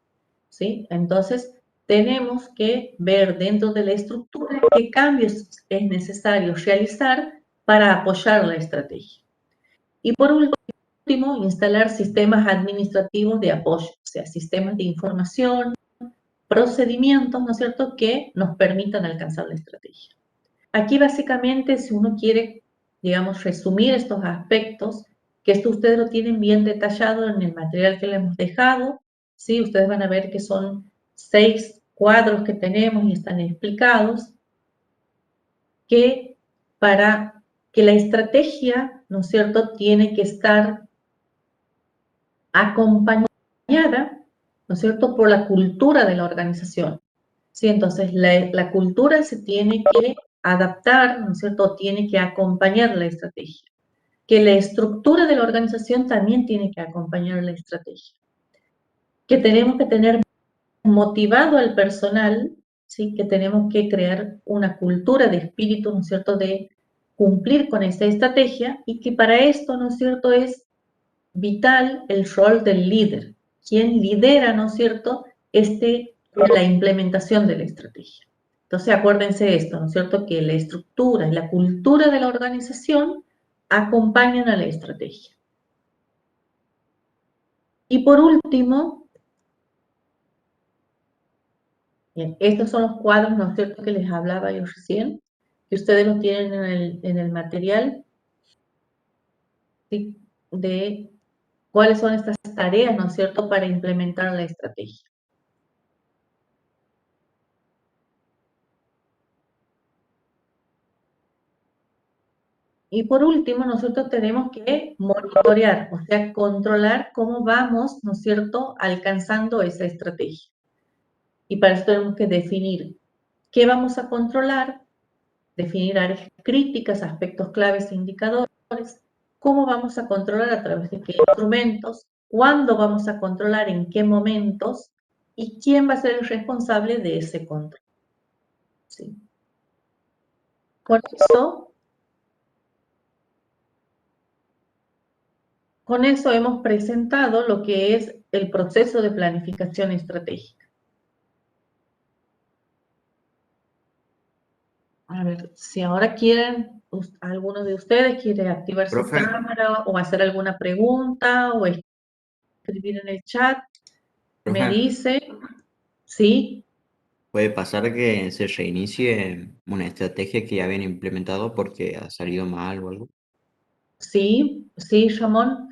¿sí? Entonces, tenemos que ver dentro de la estructura qué cambios es necesario realizar para apoyar la estrategia. Y por último, instalar sistemas administrativos de apoyo, o sea, sistemas de información, procedimientos, ¿no es cierto?, que nos permitan alcanzar la estrategia. Aquí básicamente, si uno quiere, digamos, resumir estos aspectos, que esto ustedes lo tienen bien detallado en el material que les hemos dejado, ¿sí? Ustedes van a ver que son 6 cuadros que tenemos y están explicados, que para que la estrategia, ¿no es cierto?, tiene que estar acompañada, ¿no es cierto?, por la cultura de la organización. ¿Sí? Entonces, la cultura se tiene que adaptar, ¿no es cierto?, tiene que acompañar la estrategia. Que la estructura de la organización también tiene que acompañar la estrategia. Que tenemos que tener motivado al personal, ¿sí?, que tenemos que crear una cultura de espíritu, ¿no es cierto?, de cumplir con esta estrategia, y que para esto, ¿no es cierto?, es vital el rol del líder, quien lidera, ¿no es cierto?, la implementación de la estrategia. Entonces, acuérdense esto, ¿no es cierto?, que la estructura y la cultura de la organización acompañan a la estrategia. Y por último, bien, estos son los cuadros, ¿no es cierto?, que les hablaba yo recién, que ustedes los tienen en el material, ¿sí?, de cuáles son estas tareas, ¿no es cierto?, para implementar la estrategia. Y por último, nosotros tenemos que monitorear, o sea, controlar cómo vamos, ¿no es cierto?, alcanzando esa estrategia. Y para eso tenemos que definir qué vamos a controlar, definir áreas críticas, aspectos claves e indicadores, cómo vamos a controlar, a través de qué instrumentos, cuándo vamos a controlar, en qué momentos, y quién va a ser el responsable de ese control. ¿Sí? Con eso hemos presentado lo que es el proceso de planificación estratégica. A ver, si ahora quieren, alguno de ustedes quiere activar su Profe. cámara o hacer alguna pregunta o escribir en el chat, me Profe, dice, sí, puede pasar que se reinicie una estrategia que ya habían implementado porque ha salido mal o algo. sí, sí, Ramón.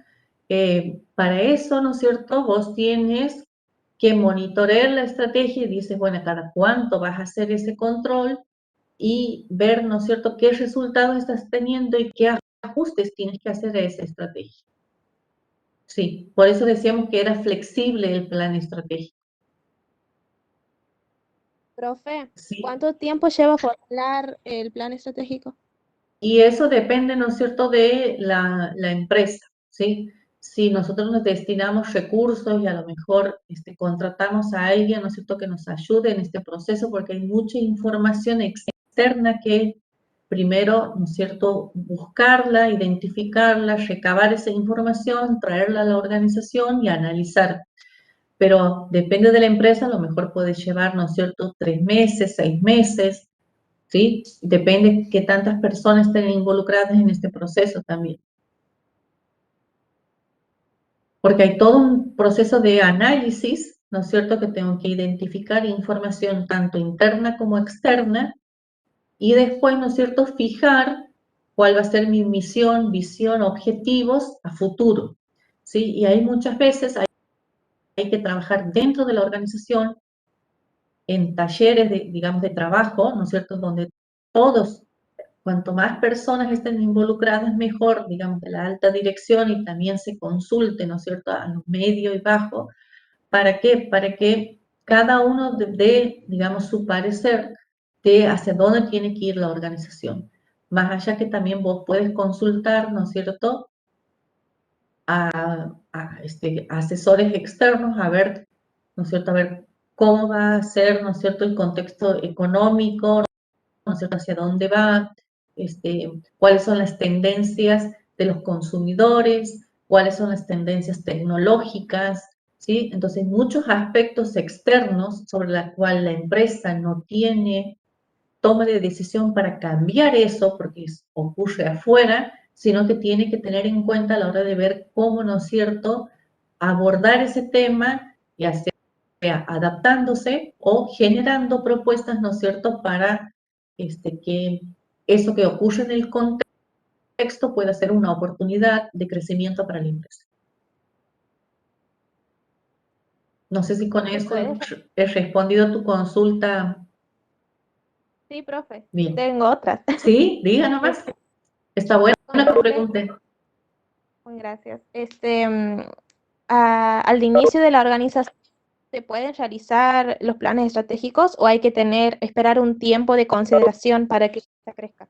Para eso, ¿no es cierto?, vos tienes que monitorear la estrategia y dices, bueno, cada cuánto vas a hacer ese control y ver, ¿no es cierto?, qué resultados estás teniendo y qué ajustes tienes que hacer a esa estrategia. Sí, por eso decíamos que era flexible el plan estratégico. Profe, Sí. ¿cuánto tiempo lleva formular el plan estratégico? Y eso depende, ¿no es cierto?, de la empresa, ¿sí? Si nosotros nos destinamos recursos y a lo mejor contratamos a alguien, ¿no es cierto?, que nos ayude en este proceso, porque hay mucha información externa que primero, ¿no es cierto?, buscarla, identificarla, recabar esa información, traerla a la organización y analizar. Pero depende de la empresa, a lo mejor puede llevar, ¿no es cierto?, 3 meses, 6 meses, ¿sí? Depende qué tantas personas estén involucradas en este proceso también. Porque hay todo un proceso de análisis, ¿no es cierto?, que tengo que identificar información tanto interna como externa y después, ¿no es cierto?, fijar cuál va a ser mi misión, visión, objetivos a futuro, ¿sí? Y hay muchas veces hay que trabajar dentro de la organización en talleres, digamos, de trabajo, ¿no es cierto?, donde todos, cuanto más personas estén involucradas, mejor, digamos, de la alta dirección, y también se consulte, ¿no es cierto?, a los medios y bajos. ¿Para qué? Para que cada uno dé, digamos, su parecer de hacia dónde tiene que ir la organización. Más allá que también vos puedes consultar, ¿no es cierto?, a asesores externos, a ver, ¿no es cierto?, a ver cómo va a ser, ¿no es cierto?, el contexto económico, ¿no es cierto?, hacia dónde va, cuáles son las tendencias de los consumidores, cuáles son las tendencias tecnológicas, ¿sí? Entonces, muchos aspectos externos sobre los cuales la empresa no tiene toma de decisión para cambiar eso, porque ocurre afuera, sino que tiene que tener en cuenta a la hora de ver cómo, ¿no es cierto?, abordar ese tema, ya sea adaptándose o generando propuestas, ¿no es cierto?, para que eso que ocurre en el contexto pueda ser una oportunidad de crecimiento para la empresa. No sé si con eso puede? he respondido a tu consulta Sí, profe. bien. Tengo otras. ¿Sí? Diga nomás. Está bueno que pregunte. Gracias. Al inicio de la organización, ¿se pueden realizar los planes estratégicos o hay que esperar un tiempo de consideración para que se crezca?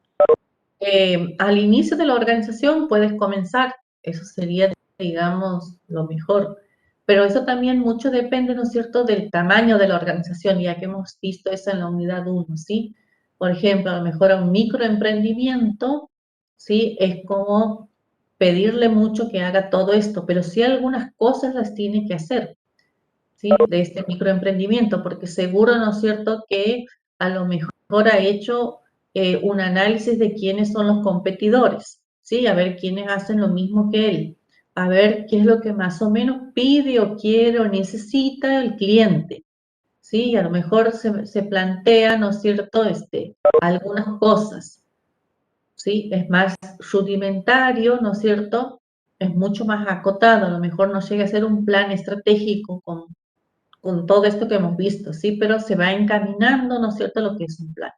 Al inicio de la organización puedes comenzar, eso sería, digamos, lo mejor. Pero eso también mucho depende, ¿no es cierto?, del tamaño de la organización, ya que hemos visto eso en la unidad 1, ¿sí? Por ejemplo, a lo mejor a un microemprendimiento, ¿sí?, es como pedirle mucho que haga todo esto, pero sí algunas cosas las tiene que hacer, ¿sí?, de este microemprendimiento, porque seguro, ¿no es cierto?, que a lo mejor ha hecho un análisis de quiénes son los competidores, ¿sí?, a ver quiénes hacen lo mismo que él, a ver qué es lo que más o menos pide o quiere o necesita el cliente, ¿sí?, y a lo mejor se plantea, ¿no es cierto?, algunas cosas, ¿sí?, es más rudimentario, ¿no es cierto?, es mucho más acotado, a lo mejor no llega a ser un plan estratégico con todo esto que hemos visto, ¿sí? Pero se va encaminando, ¿no es cierto?, lo que es un plan.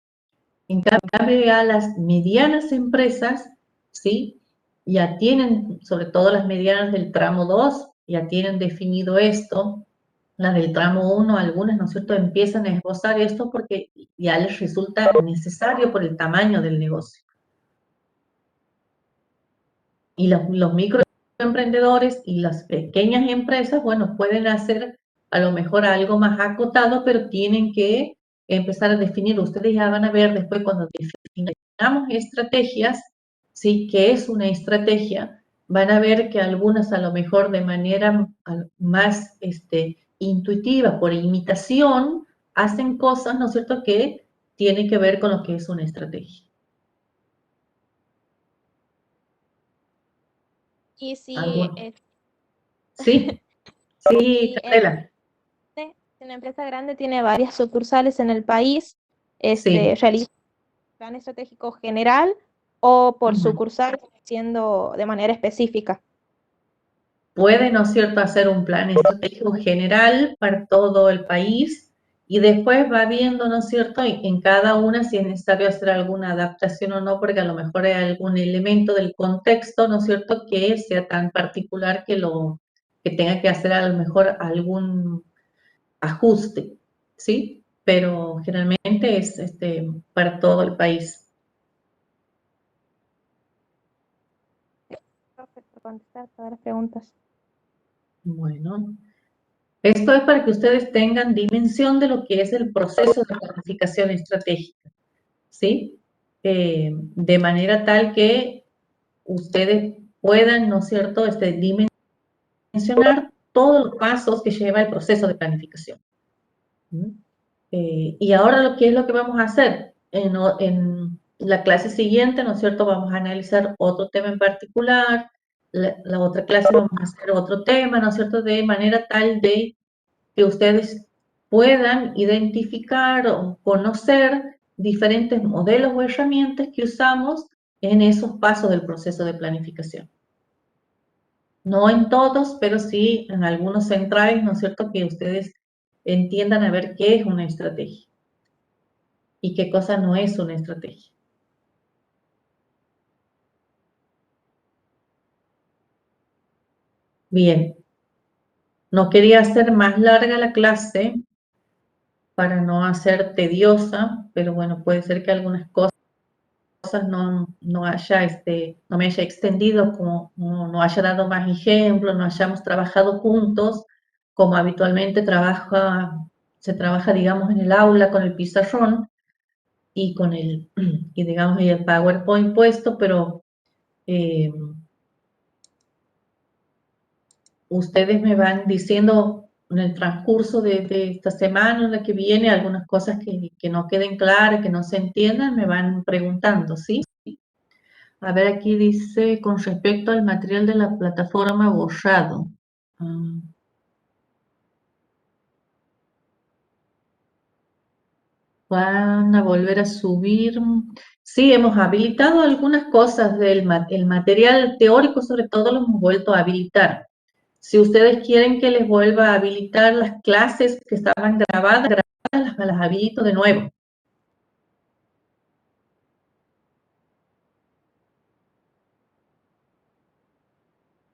En cambio, ya las medianas empresas, ¿sí?, ya tienen, sobre todo las medianas del tramo 2, ya tienen definido esto. Las del tramo 1, algunas, ¿no es cierto?, empiezan a esbozar esto porque ya les resulta necesario por el tamaño del negocio. Y los microemprendedores y las pequeñas empresas, bueno, pueden hacer a lo mejor algo más acotado, pero tienen que empezar a definir. Ustedes ya van a ver después cuando definamos estrategias, ¿sí?, qué es una estrategia, van a ver que algunas a lo mejor de manera más intuitiva, por imitación, hacen cosas, ¿no es cierto?, que tienen que ver con lo que es una estrategia. Y si, ¿Alguno? eh, Sí, sí, si Candela. una empresa grande tiene varias sucursales en el país, Sí. realiza un plan estratégico general o por Ujú. sucursal, siendo de manera específica. Puede, ¿no es cierto?, hacer un plan estratégico general para todo el país y después va viendo, ¿no es cierto?, en cada una si es necesario hacer alguna adaptación o no, porque a lo mejor hay algún elemento del contexto, ¿no es cierto?, que sea tan particular que tenga que hacer a lo mejor algún ajuste, ¿sí? Pero generalmente es para todo el país. Gracias por contestar todas las preguntas. Bueno. Esto es para que ustedes tengan dimensión de lo que es el proceso de planificación estratégica, ¿sí? De manera tal que ustedes puedan, ¿no es cierto?, dimensionar todos los pasos que lleva el proceso de planificación. Y ahora, ¿qué es lo que vamos a hacer? En la clase siguiente, ¿no es cierto?, vamos a analizar otro tema en particular, la otra clase vamos a hacer otro tema, ¿no es cierto?, de manera tal de que ustedes puedan identificar o conocer diferentes modelos o herramientas que usamos en esos pasos del proceso de planificación. No en todos, pero sí en algunos centrales, ¿no es cierto?, que ustedes entiendan a ver qué es una estrategia y qué cosa no es una estrategia. Bien, no quería hacer más larga la clase para no hacer tediosa, pero bueno, puede ser que algunas cosas no me haya extendido, como no haya dado más ejemplos, no hayamos trabajado juntos, como habitualmente se trabaja, digamos, en el aula con el pizarrón y digamos, y el PowerPoint puesto, pero ustedes me van diciendo en el transcurso de esta semana, en la que viene, algunas cosas que no queden claras, que no se entiendan, me van preguntando, ¿sí? A ver, aquí dice, con respecto al material de la plataforma borrado. Van a volver a subir. Sí, hemos habilitado algunas cosas el material teórico, sobre todo lo hemos vuelto a habilitar. Si ustedes quieren que les vuelva a habilitar las clases que estaban grabadas, las habilito de nuevo.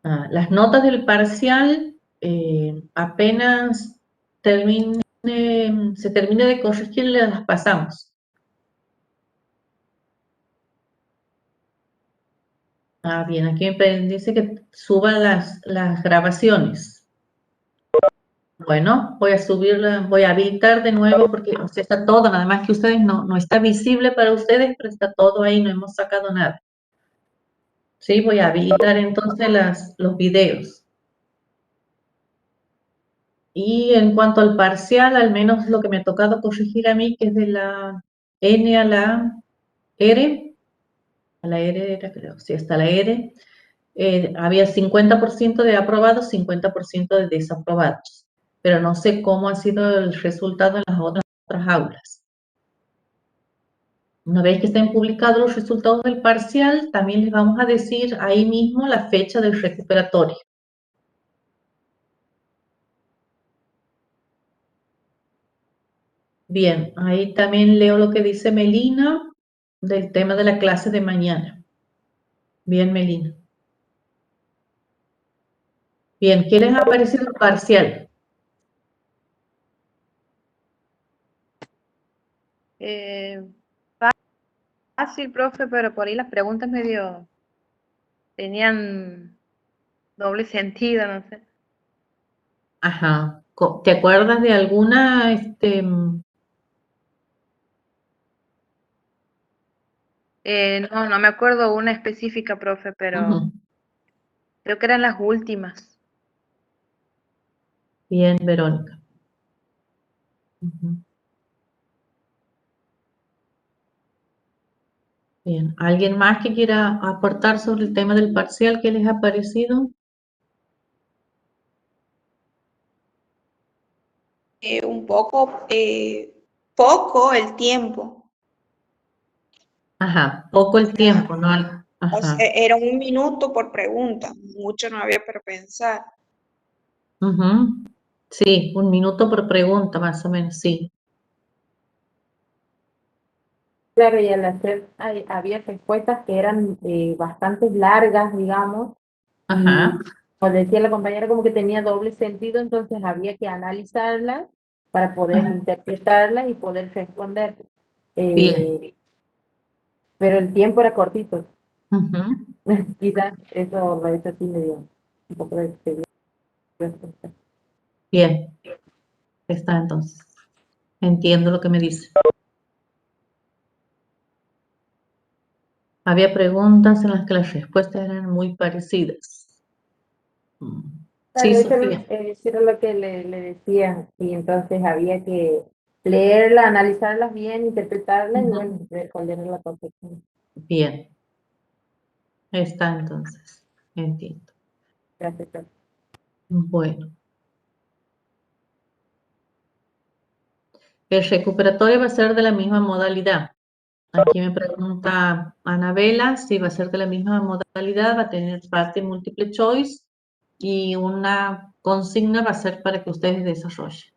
Las notas del parcial, apenas se termine de corregir, las pasamos. Bien, aquí me dice que suba las grabaciones. Bueno, voy a subirla, voy a habilitar de nuevo porque o sea, está todo, nada más que ustedes no está visible para ustedes, pero está todo ahí, no hemos sacado nada. Sí, voy a habilitar entonces los videos. Y en cuanto al parcial, al menos lo que me ha tocado corregir a mí, que es de la N a la R era, creo, sí, hasta la R, había 50% de aprobados, 50% de desaprobados, pero no sé cómo ha sido el resultado en las otras aulas. Una vez que estén publicados los resultados del parcial, también les vamos a decir ahí mismo la fecha del recuperatorio. Bien, ahí también leo lo que dice Melina del tema de la clase de mañana. Bien, Melina. Bien, ¿qué les ha parecido el parcial? Fácil, profe, pero por ahí las preguntas medio tenían doble sentido, no sé. Ajá. ¿Te acuerdas de alguna, No me acuerdo una específica, profe, pero creo que eran las últimas. Bien, Verónica. Bien, ¿alguien más que quiera aportar sobre el tema del parcial? ¿Qué les ha parecido? Un poco, poco el tiempo. Ajá, poco el tiempo, ¿no? O sea, Ajá. era 1 minuto por pregunta, mucho no había para pensar. Sí, 1 minuto por pregunta, más o menos, sí. Claro, y al hacer, había respuestas que eran bastante largas, digamos, Ajá. y como decía la compañera, como que tenía doble sentido, entonces había que analizarlas para poder Ajá. interpretarlas y poder responder. Bien. Pero el tiempo era cortito. Ujú. Quizás eso sí me dio un poco de respuesta. Bien. Está entonces. Entiendo lo que me dice. Había preguntas en las que las respuestas eran muy parecidas. Sí, Claro, Sofía. eso era lo que le decía, y entonces había que leerla, analizarlas bien, interpretarlas y bueno, responder a la perfección. Bien. Está entonces. Entiendo. Gracias, profe. Bueno. El recuperatorio va a ser de la misma modalidad. Aquí me pregunta Anabela si va a ser de la misma modalidad, va a tener parte múltiple choice y una consigna va a ser para que ustedes desarrollen.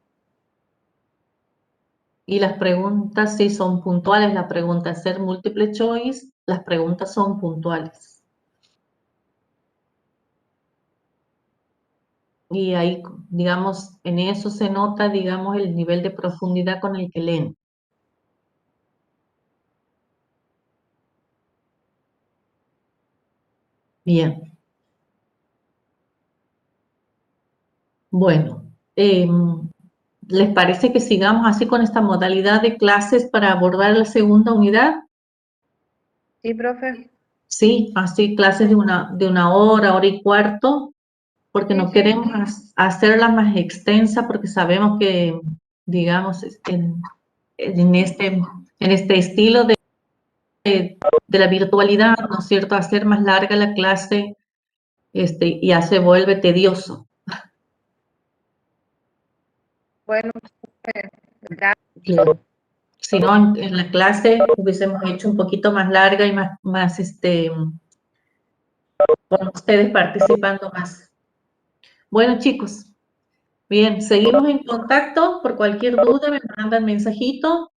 Y las preguntas sí son puntuales, la pregunta es ser múltiple choice, las preguntas son puntuales. Y ahí, digamos, en eso se nota, digamos, el nivel de profundidad con el que leen. Bien. Bueno, ¿les parece que sigamos así con esta modalidad de clases para abordar la segunda unidad? Sí, profe. Sí, así clases de una hora, hora y cuarto, porque no Sí. queremos hacerla más extensa porque sabemos que, digamos, en este estilo de la virtualidad, ¿no es cierto?, hacer más larga la clase ya se vuelve tedioso. Bueno, gracias. Claro. Si no, en la clase hubiésemos hecho un poquito más larga y más con ustedes participando más. Bueno, chicos, bien, seguimos en contacto. Por cualquier duda me mandan mensajito.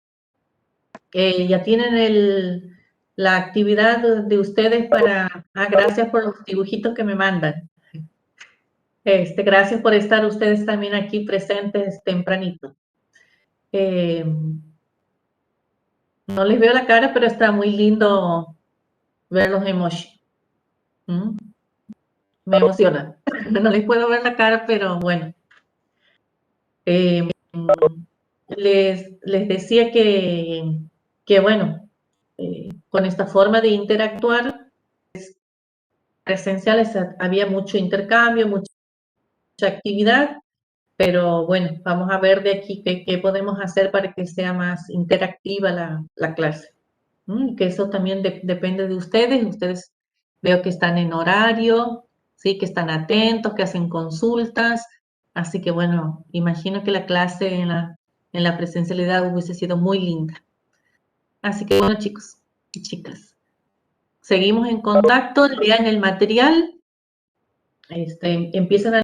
Ya tienen la actividad de ustedes para... gracias por los dibujitos que me mandan. Gracias por estar ustedes también aquí presentes tempranito. No les veo la cara, pero está muy lindo ver los emojis. Me emociona. No les puedo ver la cara, pero bueno. Les decía que bueno, con esta forma de interactuar presenciales había mucho intercambio, mucha actividad, pero bueno, vamos a ver de aquí qué podemos hacer para que sea más interactiva la clase. Que eso también depende de ustedes. Ustedes veo que están en horario, ¿sí? Que están atentos, que hacen consultas. Así que bueno, imagino que la clase en la presencialidad hubiese sido muy linda. Así que bueno, chicos y chicas, seguimos en contacto, lean el material, empiezan a